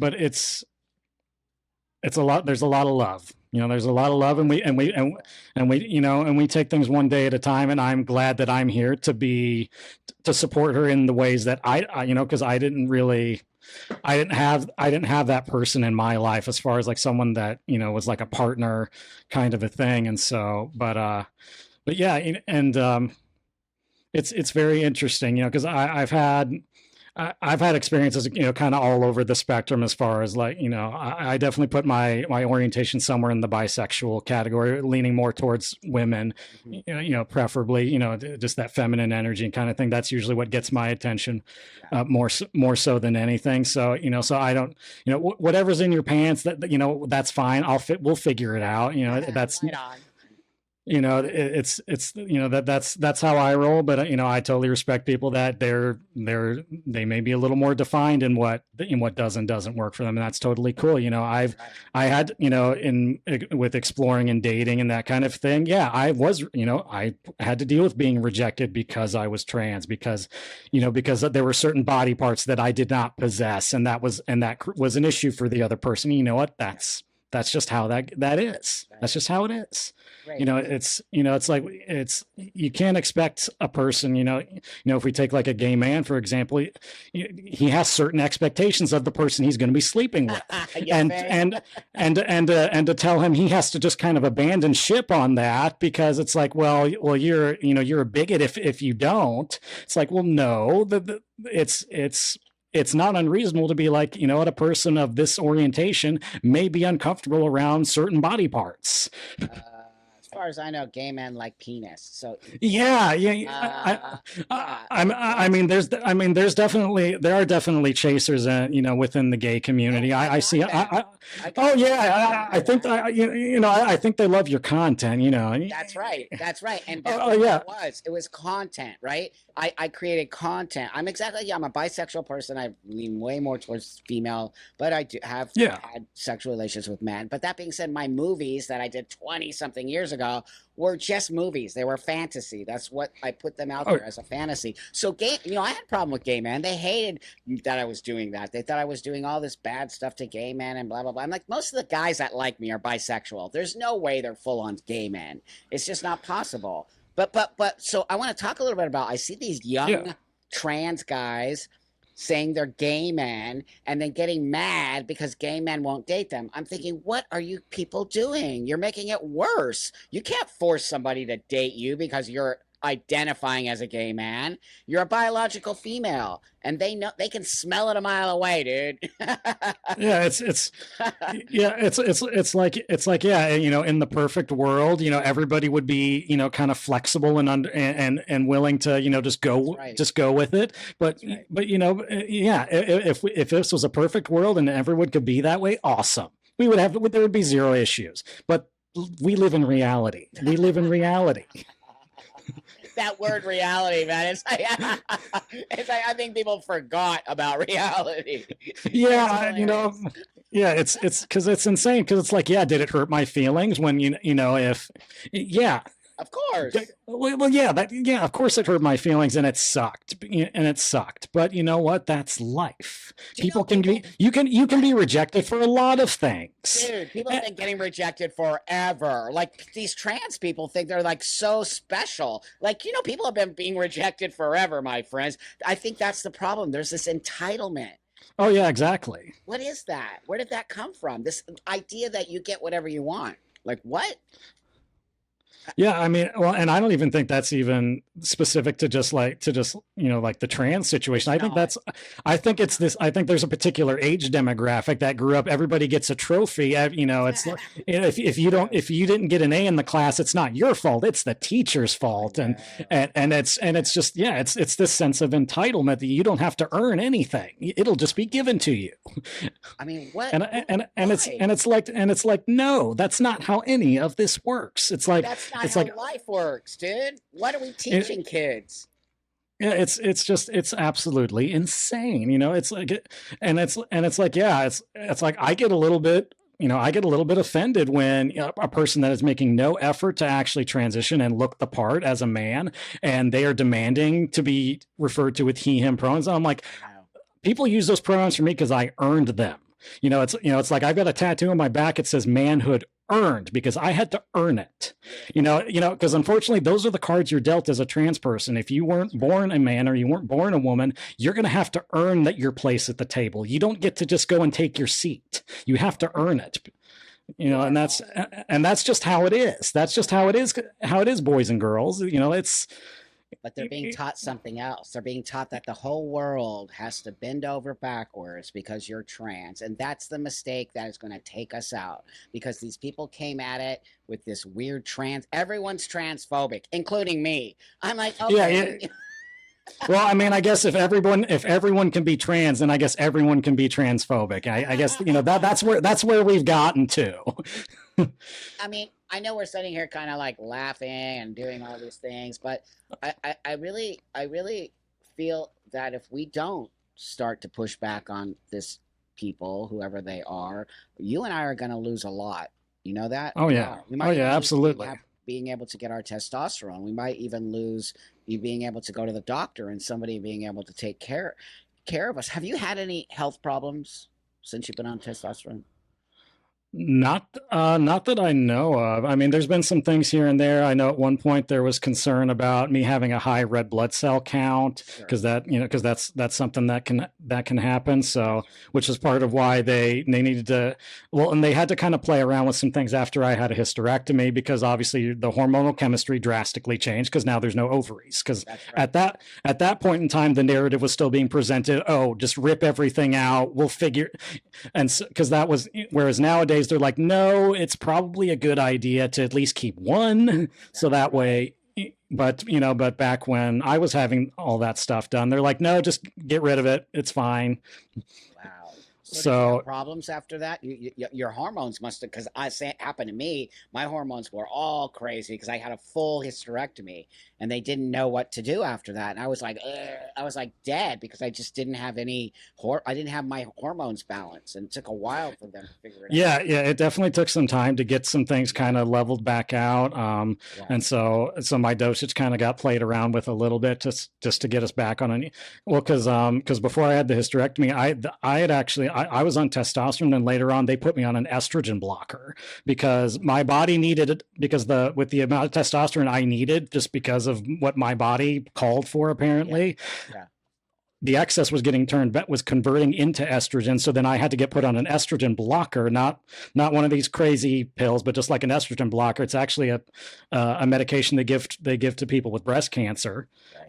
a lot. There's a lot of love. There's a lot of love, and we take things one day at a time. And I'm glad that I'm here to support her in the ways that because I didn't have that person in my life as far as like someone that was like a partner kind of a thing. And so, but yeah, and it's very interesting, because I've had experiences, kind of all over the spectrum as far as like, I definitely put my orientation somewhere in the bisexual category, leaning more towards women, Hmm. preferably, just that feminine energy and kind of thing. That's usually what gets my attention, Yeah. more so than anything. So, so I don't, whatever's in your pants that's fine. We'll figure it out. That's, Right on. it's that's how I roll. But I totally respect people that they may be a little more defined in what doesn't work for them, and that's totally cool. Right. I had in with exploring and dating and that kind of thing. Yeah, I was, I had to deal with being rejected because I was trans, because there were certain body parts that I did not possess, and that was an issue for the other person. You know what? Yeah. That's just how that is. Right. That's just how it is. Great. It's like you can't expect a person, if we take like a gay man for example, he has certain expectations of the person he's going to be sleeping with, You and think? and to tell him he has to just kind of abandon ship on that, because it's like, well, you're a bigot if you don't. It's like, well, no, it's not unreasonable to be like, what, a person of this orientation may be uncomfortable around certain body parts. Uh, far as I know, gay men like penis. So, Yeah, yeah, yeah. I What? mean, there are definitely chasers, within the gay Oh, community. I I got see. them. I Oh got them. I yeah, remember that. I think they love your content. That's right. That's right. And that's Oh what it yeah, was. It was content, right? I created content. I'm exactly, yeah, I'm a bisexual person. I lean way more towards female, but I do have yeah, had sexual relations with men. But that being said, my movies that I did 20 something years ago were just movies. They were fantasy. That's what I put them out oh, there as a fantasy. So gay, I had a problem with gay men. They hated that I was doing that. They thought I was doing all this bad stuff to gay men and blah blah blah. I'm like, most of the guys that like me are bisexual. There's no way they're full on gay men. It's just not possible. But so I want to talk a little bit about, I see these yeah. young trans guys saying they're gay men and then getting mad because gay men won't date them. I'm thinking, what are you people doing? You're making it worse. You can't force somebody to date you because you're identifying as a gay man. You're a biological female, and they can smell it a mile away, dude. Yeah, yeah, it's like yeah, in the perfect world, everybody would be, kind of flexible and under and willing to, That's right. just go with it. But That's right. yeah, if this was a perfect world and everyone could be that way, awesome. There would be zero issues. But we live in reality. We live in reality. That word reality, man. It's like I think people forgot about reality. It's Yeah, hilarious. yeah, it's because it's insane. Because it's like, yeah, did it hurt my feelings when if, yeah, Of course. yeah, yeah, of course it hurt my feelings and it sucked, But you know what? That's life. Do you know You can be rejected for a lot of things. dude, people have been getting rejected forever. Like these trans people think they're like so special. Like, people have been being rejected forever, my friends. I think that's the problem. There's this entitlement. Oh yeah, exactly. What is that? Where did that come from? This idea that you get whatever you want. Like what? Yeah, I mean, well, and I don't even think that's even specific to just like the trans situation. It's not. I think there's a particular age demographic that grew up. Everybody gets a trophy. It's like, if you didn't get an A in the class, it's not your fault. It's the teacher's fault, and Yeah. it's just, yeah, it's this sense of entitlement that you don't have to earn anything. It'll just be given to you. I mean, what? And Why? it's like, no, that's not how any of this works. That's not It's how like life works, dude. What are we it, teaching kids? yeah, it's absolutely insane. And it's like, yeah, it's like I get a little bit offended when a person that is making no effort to actually transition and look the part as a man, and they are demanding to be referred to with he him pronouns. I'm like, I know. people use those pronouns for me because I earned them. It's like I've got a tattoo on my back. It says manhood earned because I had to earn it. Beautiful. Because unfortunately, those are the cards you're dealt as a trans person. If you weren't That's right. born a man or you weren't born a woman, you're going to have to earn that your place at the table. You don't get to just go and take your seat. You have to earn it. You are And that's just how it is. That's just how it is, boys and girls. But they're being taught something else. They're being taught that the whole world has to bend over backwards because you're trans. And that's the mistake that is going to take us out because these people came at it with this weird everyone's transphobic, including me. I'm like, Yeah, yeah. okay. Well, I mean, I guess if everyone can be trans, then I guess everyone can be transphobic. I guess that's where we've gotten to. I mean, I know we're sitting here kind of like laughing and doing all these things, but I really feel that if we don't start to push back on this people, whoever they are, you and I are going to lose a lot. You know that? Oh We yeah, are. We oh might yeah, even lose absolutely. being able to get our testosterone. We might even lose you being able to go to the doctor and somebody being able to take care of us. Have you had any health problems since you've been on testosterone? Not that I know of. I mean, there's been some things here and there. I know at one point there was concern about me having a high red blood cell count Sure. because that's something that can happen. So, which is part of why they needed to, well, and they had to kind of play around with some things after I had a hysterectomy because obviously the hormonal chemistry drastically changed because now there's no ovaries. Because That's right. at that point in time, the narrative was still being presented. Oh, just rip everything out. We'll figure, and because that was, whereas nowadays days they're like, no, it's probably a good idea to at least keep one, so That's that right. way. But back when I was having all that stuff done, they're like, no, just get rid of it. It's fine. Wow. So did you have So problems after that? Your hormones must have, because I say it happened to me. My hormones were all crazy because I had a full hysterectomy, and they didn't know what to do after that. And I was like, ugh, I was like dead because I just didn't have I didn't have my hormones balanced, and it took a while for them to figure it out. yeah, it definitely took some time to get some things kind of leveled back out. And Right. so my dosage kind of got played around with a little bit just to get us back on an, well, because before I had the hysterectomy, I had actually I was on testosterone, and later on they put me on an estrogen blocker because my body needed it, because the with the amount of testosterone I needed, just because of what my body called for Yeah. apparently, Yeah. the excess was getting turned was converting into estrogen. So then I had to get put on an estrogen blocker, not one of these crazy pills, but just like an estrogen blocker. It's actually a medication they give to people with breast cancer. Right.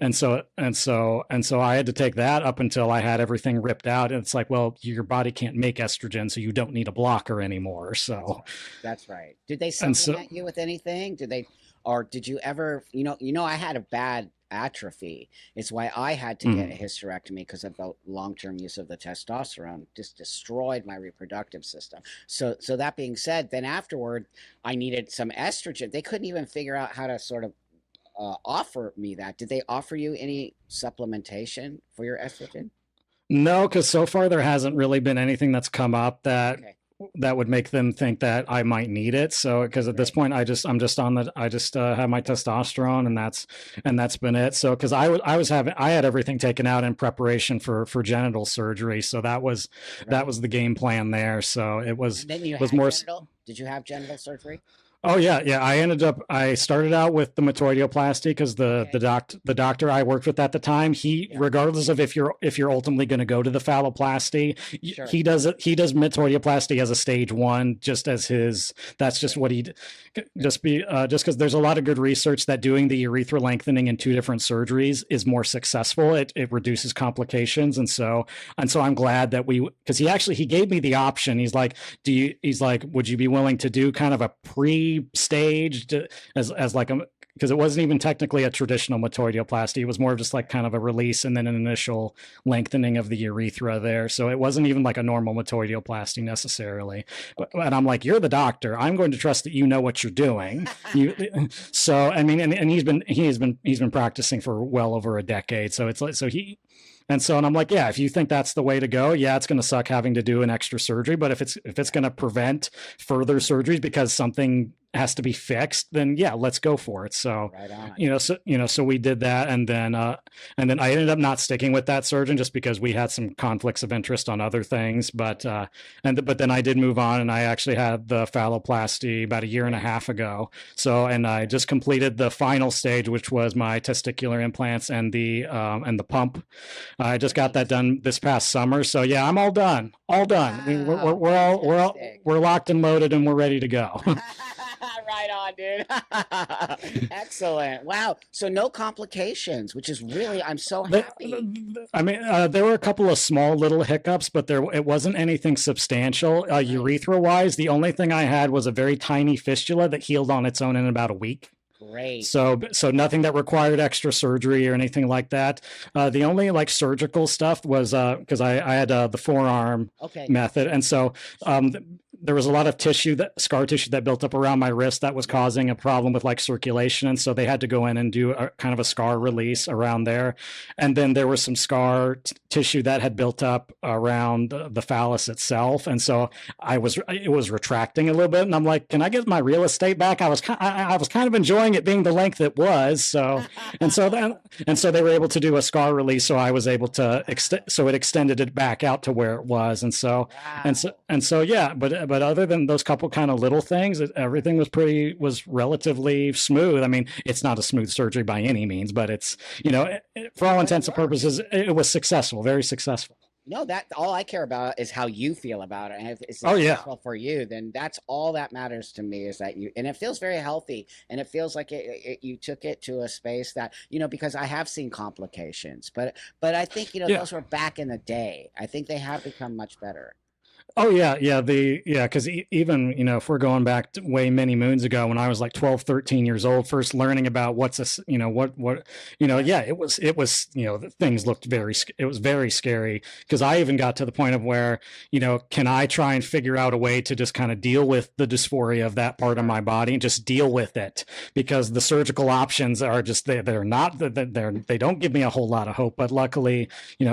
And so I had to take that up until I had everything ripped out. And it's like, well, your body can't make estrogen, so you don't need a blocker anymore. That's So right. That's right. Did they and so supplement you with anything? Or did you ever, I had a bad atrophy. It's why I had to get a mm, hysterectomy because of the long-term use of the testosterone. Just destroyed my reproductive system. So that being said, then afterward, I needed some estrogen. They couldn't even figure out how to sort of offer me that. Did they offer you any supplementation for your estrogen? no, because so far there hasn't really been anything that's come up Okay, that would make them think that I might need it. So because at this great. point I'm just on the I just have my testosterone, and that's been it. So because I had everything taken out in preparation for genital surgery. So that Right. was the game plan there. So it And then you was had more. genital. Did you have genital surgery? Oh yeah. I started out with the metoidioplasty because Okay. the doctor I worked with at the time, he, Yeah. regardless of if you're ultimately going to go to the phalloplasty, Sure. he does metoidioplasty as a stage one, just as his, that's just Great. what he Great. just because there's a lot of good research that doing the urethra lengthening in two different surgeries is more successful. It reduces complications, and so I'm glad that because he gave me the option. He's like, would you be willing to do kind of a pre-staged as like a, because it wasn't even technically a traditional metoidioplasty. It was more of just like Right. kind of a release and then an initial lengthening of the urethra there. So it wasn't even like a normal metoidioplasty necessarily. Okay. And I'm like, you're the doctor. I'm going to trust that you know what you're doing. So I mean, and he's been practicing for well over a decade. So it's like, and I'm like, yeah, if you think that's the way to go, yeah, it's going to suck having to do an extra surgery. But if it's Yeah. going to prevent further surgeries because something has to be fixed, then yeah, let's go for it. So, Right on. so we did that, and then I ended up not sticking with that surgeon just because we had some conflicts of interest on other things. But then I did move on, and I actually had the phalloplasty about a year and a Great. half ago. So, and I just completed the final stage, which was my testicular implants and the pump. I just got that Great. done this past summer. So yeah, I'm all done. All done. Wow. We're Fantastic. we're locked and loaded, and we're ready to go. Right on, dude. Excellent. Wow. So no complications, which is really, I'm so happy. I mean, there were a couple of small little hiccups, but it wasn't anything substantial. Right. Urethra wise, the only thing I had was a very tiny fistula that healed on its own in about a week. Great. So nothing that required extra surgery or anything like that. The only like surgical stuff was because I had the forearm Okay. method, and so Sure. um, there was a lot of scar tissue that built up around my wrist that was Yeah. causing a problem with like circulation, and so they had to go in and do a kind of a scar release around there. And then there was some tissue that had built up around the phallus itself, and so it was retracting a little bit, and I'm like, can I get my real estate back? I was kind of enjoying it being the length it was. So they were able to do a scar release, so I was able to so it extended it back out to where it was. Wow. And so yeah, but other than those couple kind of little things, everything was relatively smooth. I mean, it's not a smooth surgery by any means, but it's, for all But it intents and worked. purposes, it was successful, very successful. No, that all I care about is how you feel about it. And if it's Oh yeah. successful for you, then that's all that matters to me is that and it feels very healthy. And it feels like you took it to a space that, because I have seen complications, but I think, Yeah. those were back in the day. I think they have become much better. Oh yeah, yeah, because even if we're going back to way many moons ago when I was like 12, 13 years old, first learning about what's a what Yes. yeah, it was the things looked it was very scary because I even got to the point of where can I try and figure out a way to just kind of deal with the dysphoria of that part of Sure. my body and just deal with it because the surgical options are just they're not they don't give me a whole lot of hope, but luckily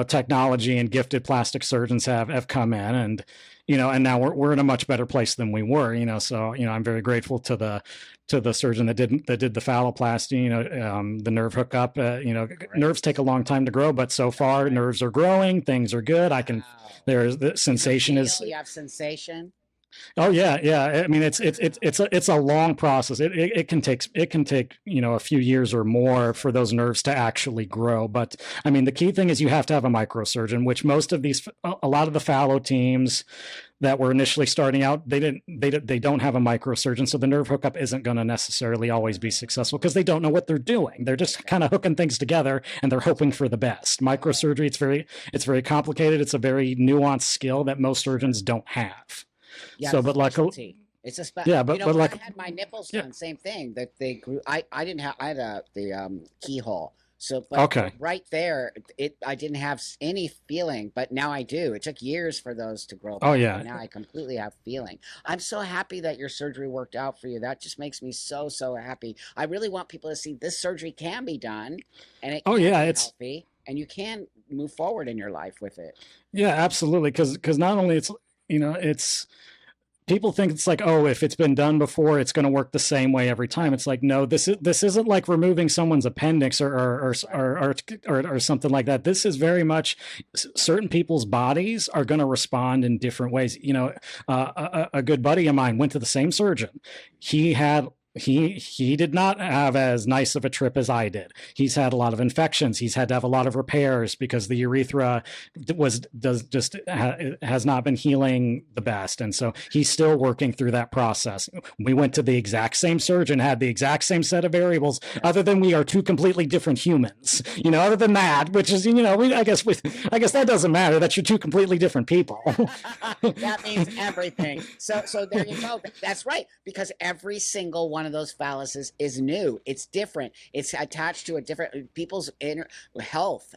technology and gifted plastic surgeons have come in and now we're in a much better place than we were, so I'm very grateful to the surgeon that did the phalloplasty, the nerve hookup. Nerves Great. take a long time to grow, but so That's far right. nerves are growing, things are good. I can Wow. there's the You can sensation is. feel, you have sensation. Oh yeah, yeah. I mean, Wow. it's a long process. It can take a few years or more for Sure. those nerves to actually grow. But I mean, the key thing is you have to have a microsurgeon, which most of these a lot of the fallow teams that were initially starting out, they don't have a microsurgeon, so the nerve hookup isn't going to necessarily always be successful because they don't know what they're doing. They're just kind of Gotcha. hooking things together and they're That's hoping right. for the best. Oh, Microsurgery, it's very complicated. It's a very nuanced skill that most sure. surgeons don't have. Yeah, So, it's but luckily, specialty. It's a spec. yeah, You but know, but when I like, had my nipples yeah, done, same thing. That they grew. I didn't have. I had the keyhole. So, but okay, right there, I didn't have any feeling, but now I do. It took years for those to grow oh back, but yeah, now I completely have feeling. I'm so happy that your surgery worked out for you. That just makes me so happy. I really want people to see this surgery can be done, and it oh can yeah, be it's healthy, and you can move forward in your life with it. yeah, absolutely, because not only it's people think it's like, oh, if it's been done before, it's going to work the same way every time. Right. It's like, no, this isn't like removing someone's appendix Right. or something like that. This is very much certain people's bodies are going to respond in different ways. A good buddy of mine went to the same surgeon. He had he did not have as nice of a trip as I did. He's had a lot of infections. He's had to have a lot of repairs because the urethra has not been healing the best, and so he's still working through that process. We went to the exact same surgeon, had the exact same set of variables, Yes. other than we are two completely different humans. Other than that, which is I guess that doesn't matter. That you're two completely different people. That means everything. So there you go. That's right. Because every single one of those phalluses is new. It's different. It's attached to a different people's inner health.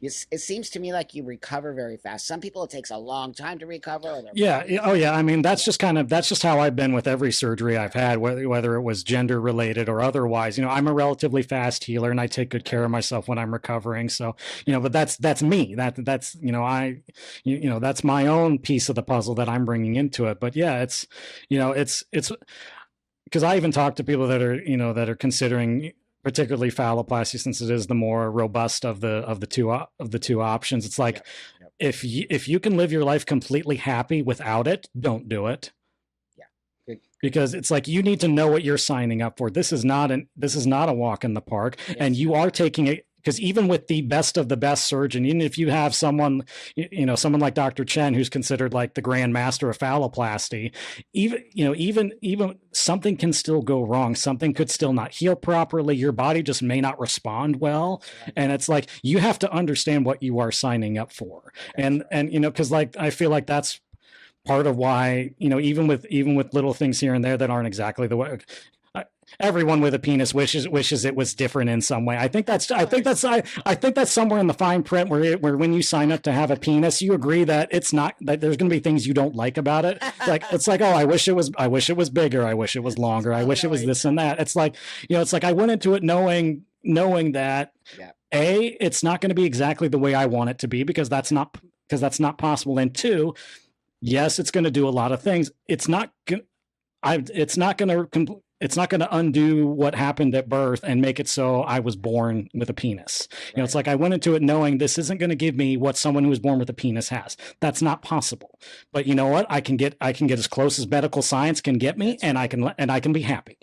It seems to me like you recover very fast. Some people it takes a long time to recover, or their Yeah. bodies Oh, are. yeah. I mean, Yeah. that's just how I've been with every surgery I've Right. had, whether it was gender related or otherwise. I'm a relatively fast healer, and I take good care Right. of myself when I'm recovering. So, but that's me. That's that's my own piece of the puzzle that I'm bringing into it. But yeah, it's because I even talk to people that are considering particularly phalloplasty, since it is the more robust of the two options. It's like Yep. Yep. if you can live your life completely happy without it, don't do it, Yeah. Good. because it's like you need to know what you're signing up for. This is not a walk in the park, and It's you are taking it. Because even with the best of the best surgeon, even if you have someone like Dr. Chen, who's considered like the grand master of phalloplasty, even something can still go wrong. Something could still not heal properly. Your body just may not respond well, that's right. and it's like you have to understand what you are signing up for. That's and right. and because like I feel like that's part of why even with little things here and there that aren't exactly the way. Everyone with a penis wishes it was different in some way. I think Of that's I think course. that's I think that's somewhere in the fine print where when you sign up to have a penis, you agree that it's not that there's going to be things you don't like about it. It's like, oh, I wish it was bigger, I wish it was longer, I wish it was Totally. this and that. It's like I went into it knowing that Yeah. it's not going to be exactly the way I want it to be, because that's not possible, and two, yes, it's going to do a lot of things. It's not going to undo what happened at birth and make it so I was born with a penis. It's Right. like I went into it knowing this isn't going to give me what someone who was born with a penis has. That's not possible. But you know what? I can get as close as medical science can get me, That's and I right. can be happy.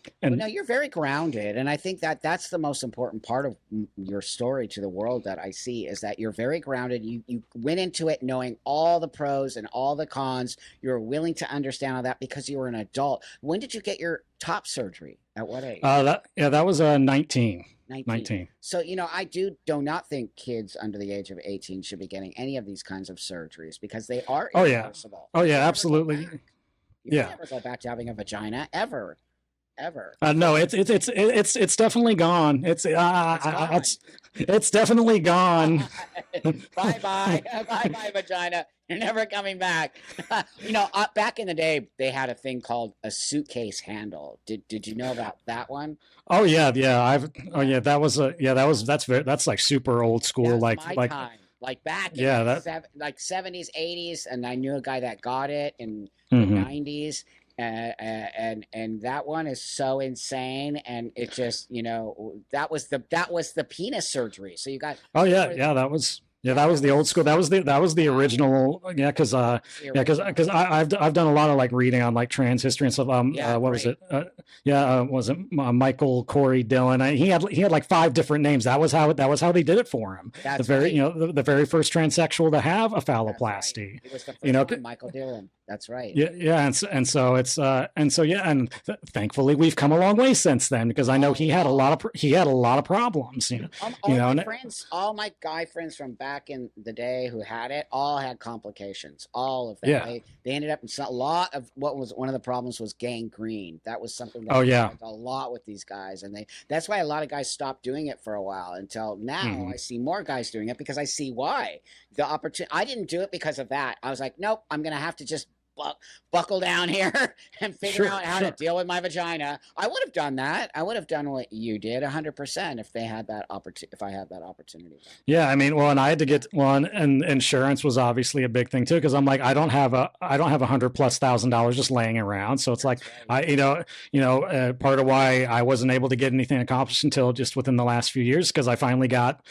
Well, And no, you're very grounded, and I think that that's the most important part of your story to the world that I see is that you're very grounded. You went into it knowing all the pros and all the cons. You're willing to understand all that because you were an adult. When did you get your top surgery? At what age? that was 19. 19. 19. So, I do not think kids under the age of 18 should be getting any of these kinds of surgeries because they are Oh yeah. irreversible. Oh You yeah, can never go absolutely. back. You can Yeah. never go back to having a vagina ever, ever. No, it's definitely gone. It's gone. It's definitely gone. Bye bye. Bye bye, vagina. You're never coming back. Back in the day, they had a thing called a suitcase handle. Did you know about that one? Oh yeah, yeah. Oh Yeah. yeah, that's like super old school. That's my time. Like back in Yeah, that. 70s, 80s, and I knew a guy that got it in the Hmm. 90s. And that one is so insane, and it just that was the penis surgery. So you got Oh yeah, for that was that the old school. That was the wow, original. Yeah, the because original. I've done a lot of like reading on like trans history and stuff. Yeah, What was great. it? Was it Michael Corey Dillon? He had like five different names. That was how they did it for him. That's right. The very first transsexual to have a That's right. phalloplasty. It was the You first know, one, Michael Dillon. That's right. yeah, yeah, and so it's and so yeah, and thankfully we've come a long way since then because I know Oh, long. he had a lot of problems. All my And friends, all my guy friends from back in the day who had it, all had complications. All of them. yeah. They ended up in a lot of what was one of the problems was gangrene. That was something that Oh yeah. happened a lot with these guys, and that's why a lot of guys stopped doing it for a while until now. Hmm. I see more guys doing it because I see why the opportunity. I didn't do it because of that. I was like, nope, I'm gonna have to just buckle down here and figure Sure, out how to sure. deal with my vagina. I would have done that. I would have done what you did 100% if they had that opportunity. If I had that opportunity. Yeah, I mean, well, and I had to Yeah. get one, and insurance was obviously a big thing too, because I'm like, I don't have $100,000+ just laying around, so it's like, That's right. part of why I wasn't able to get anything accomplished until just within the last few years, because I finally got,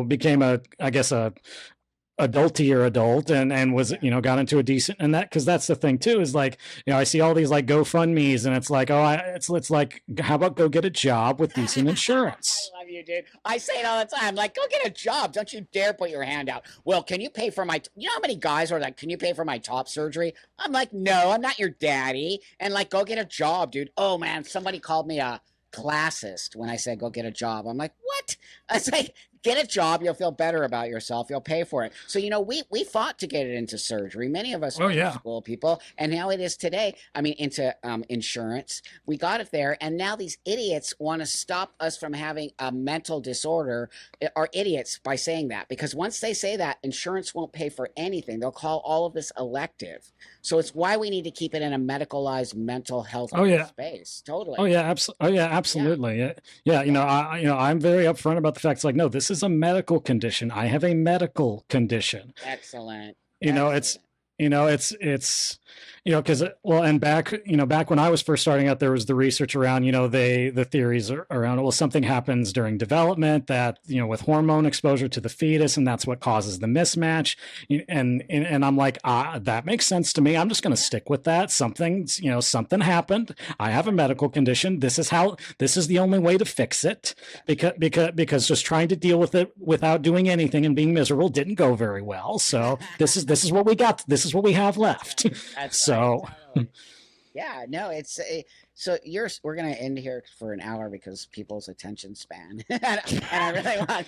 became I guess a adultier adult and was Yeah. got into a decent and that because that's the thing too is like I see all these like GoFundMe's and it's like it's like how about go get a job with decent insurance. I love you, dude. I say it all the time. Like, go get a job. Don't you dare put your hand out. Well, can you pay for my? You know how many guys are like, can you pay for my top surgery? I'm like, no, I'm not your daddy. And like, go get a job, dude. Oh man, somebody called me a classist when I said go get a job. I'm like, what? I was like, get a job. You'll feel better about yourself. You'll pay for it. So we fought to get it into surgery. Many of us Oh are old yeah. school people, and now it is today. I mean, into insurance. We got it there, and now these idiots want to stop us from having a mental disorder. Are idiots by saying that because once they say that, insurance won't pay for anything. They'll call all of this elective. So it's why we need to keep it in a medicalized mental health Oh yeah. space. Totally. Oh yeah, oh yeah, Yeah. absolutely. Yeah, yeah. Yeah. I'm very upfront about the facts. Like, no, this is a medical condition. I have a medical condition. Excellent. You know, it's, Excellent. it's, because well, and back when I was first starting out, there was the research around, the theories around, well, something happens during development that, with hormone exposure to the fetus, and that's what causes the mismatch. And I'm like, that makes sense to me. I'm just going to Yeah. stick with that. Something happened. I have a medical condition. This is the only way to fix it because just trying to deal with it without doing anything and being miserable didn't go very well. So this is what we got. This is what we have left. That's So right. Totally. Yeah, no, it's so we're gonna end here for an hour because people's attention span, and I really want,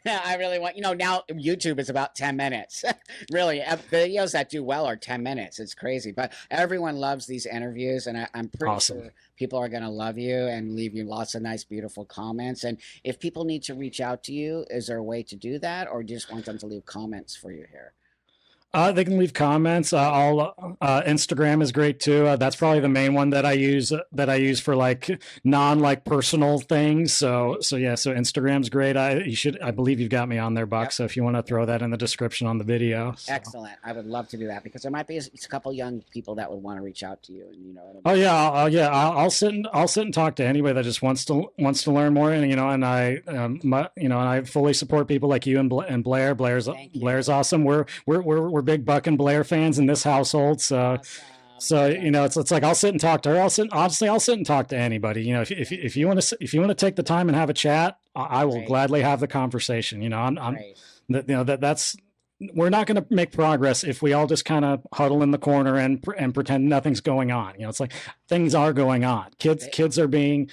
I really want, now YouTube is about 10 minutes. Really, videos that do well are 10 minutes. It's crazy, but everyone loves these interviews, and I'm pretty awesome. sure people are gonna love you and leave you lots of nice, beautiful comments. And if people need to reach out to you, is there a way to do that, or do you just want them to leave comments for you here? They can leave comments. Instagram is great too. That's probably the main one that I use. That I use for like like personal things. So yeah. So Instagram's great. I believe you've got me on there, Buck. Yep. So if you want to throw that in the description on the video. So. Excellent. I would love to do that because there might be a couple young people that would want to reach out to you, and what I Oh mean. yeah, I'll sit and talk to anybody that just wants to learn more, and and I fully support people like you and Blair. Thank you. Blair's awesome. We're big Buck and Blair fans in this household, so Awesome. it's like I'll sit and talk to her. I'll sit and talk to anybody. If you want to take the time and have a chat, I will Great. gladly have the conversation. I'm Great. that's we're not going to make progress if we all just kind of huddle in the corner and pretend nothing's going on. It's like things are going on. Kids are being,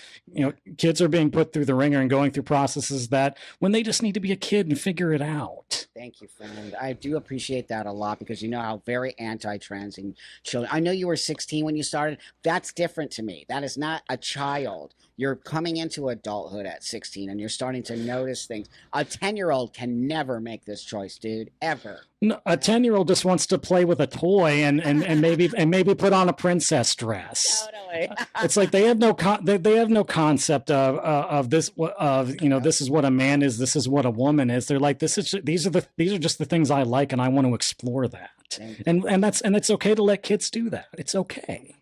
kids are being put through the ringer and going through processes that when they just need to be a kid and figure it out. Thank you, friend. I do appreciate that a lot because you know how very anti-transing children. I know you were 16 when you started. That's different to me. That is not a child. You're coming into adulthood at 16 and you're starting to notice things. A 10-year-old can never make this choice, dude, ever. No, a 10-year-old just wants to play with a toy and maybe put on a princess dress. Totally. It's like they have no they have no concept of this this is what a man is, this is what a woman is. They're like these are just the things I like and I want to explore that. And it's okay to let kids do that. It's okay.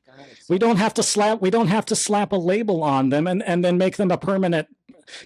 We don't have to slap a label on them and then make them a permanent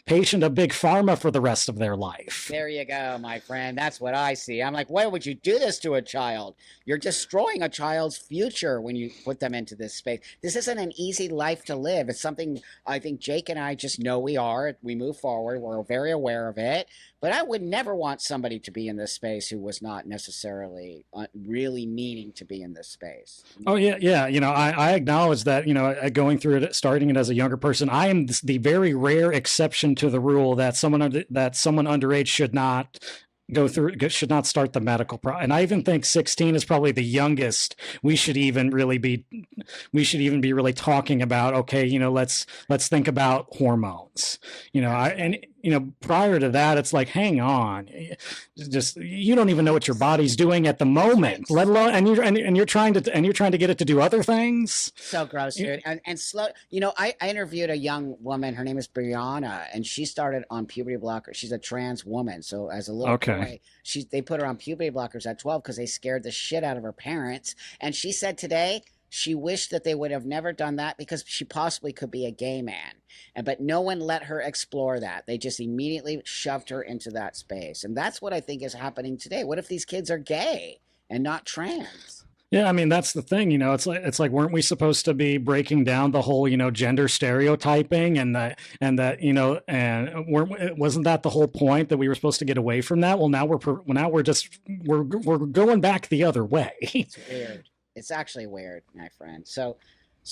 patient of big pharma for the rest of their life. There you go, my friend. That's what I see. I'm like, why would you do this to a child? You're destroying a child's future when you put them into this space. This isn't an easy life to live. It's something I think Jake and I just know we are. We move forward. We're very aware of it. But I would never want somebody to be in this space who was not necessarily really needing to be in this space. Oh, yeah. Yeah. I acknowledge that, going through it, starting it as a younger person, I am the very rare exception to the rule that someone underage should not start the medical process. And I even think 16 is probably the youngest we should even be really talking about, okay, let's think about hormones, prior to that, it's like, hang on, just, you don't even know what your body's doing at the moment, let alone, and you're trying to get it to do other things. So gross, dude. And slow, I interviewed a young woman, her name is Brianna, and she started on puberty blockers. She's a trans woman. So as a little boy, they put her on puberty blockers at 12 because they scared the shit out of her parents. And she said today, she wished that they would have never done that because she possibly could be a gay man. But no one let her explore that. They just immediately shoved her into that space. And that's what I think is happening today. What if these kids are gay and not trans? Yeah, I mean, that's the thing, it's like weren't we supposed to be breaking down the whole, gender stereotyping and wasn't that the whole point, that we were supposed to get away from that? Well, now we're going back the other way. It's weird. It's actually weird, my friend. So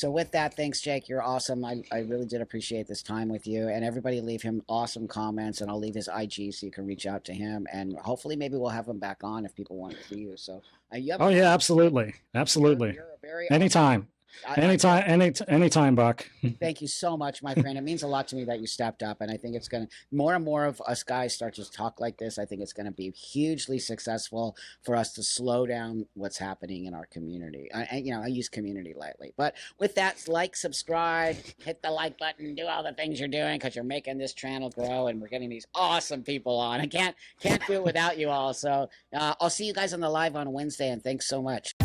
with that, thanks, Jake. You're awesome. I really did appreciate this time with you. And everybody leave him awesome comments, and I'll leave his IG so you can reach out to him. And hopefully maybe we'll have him back on if people want to see you. So yeah, absolutely. You're a very anytime. Anytime, Buck. Thank you so much, my friend. It means a lot to me that you stepped up, and I think it's going to more and more of us guys start to talk like this. I think it's going to be hugely successful for us to slow down what's happening in our community. I use community lightly, but with that, like, subscribe, hit the like button, do all the things you're doing because you're making this channel grow, and we're getting these awesome people on. I can't do it without you all. So I'll see you guys on the live on Wednesday, and thanks so much.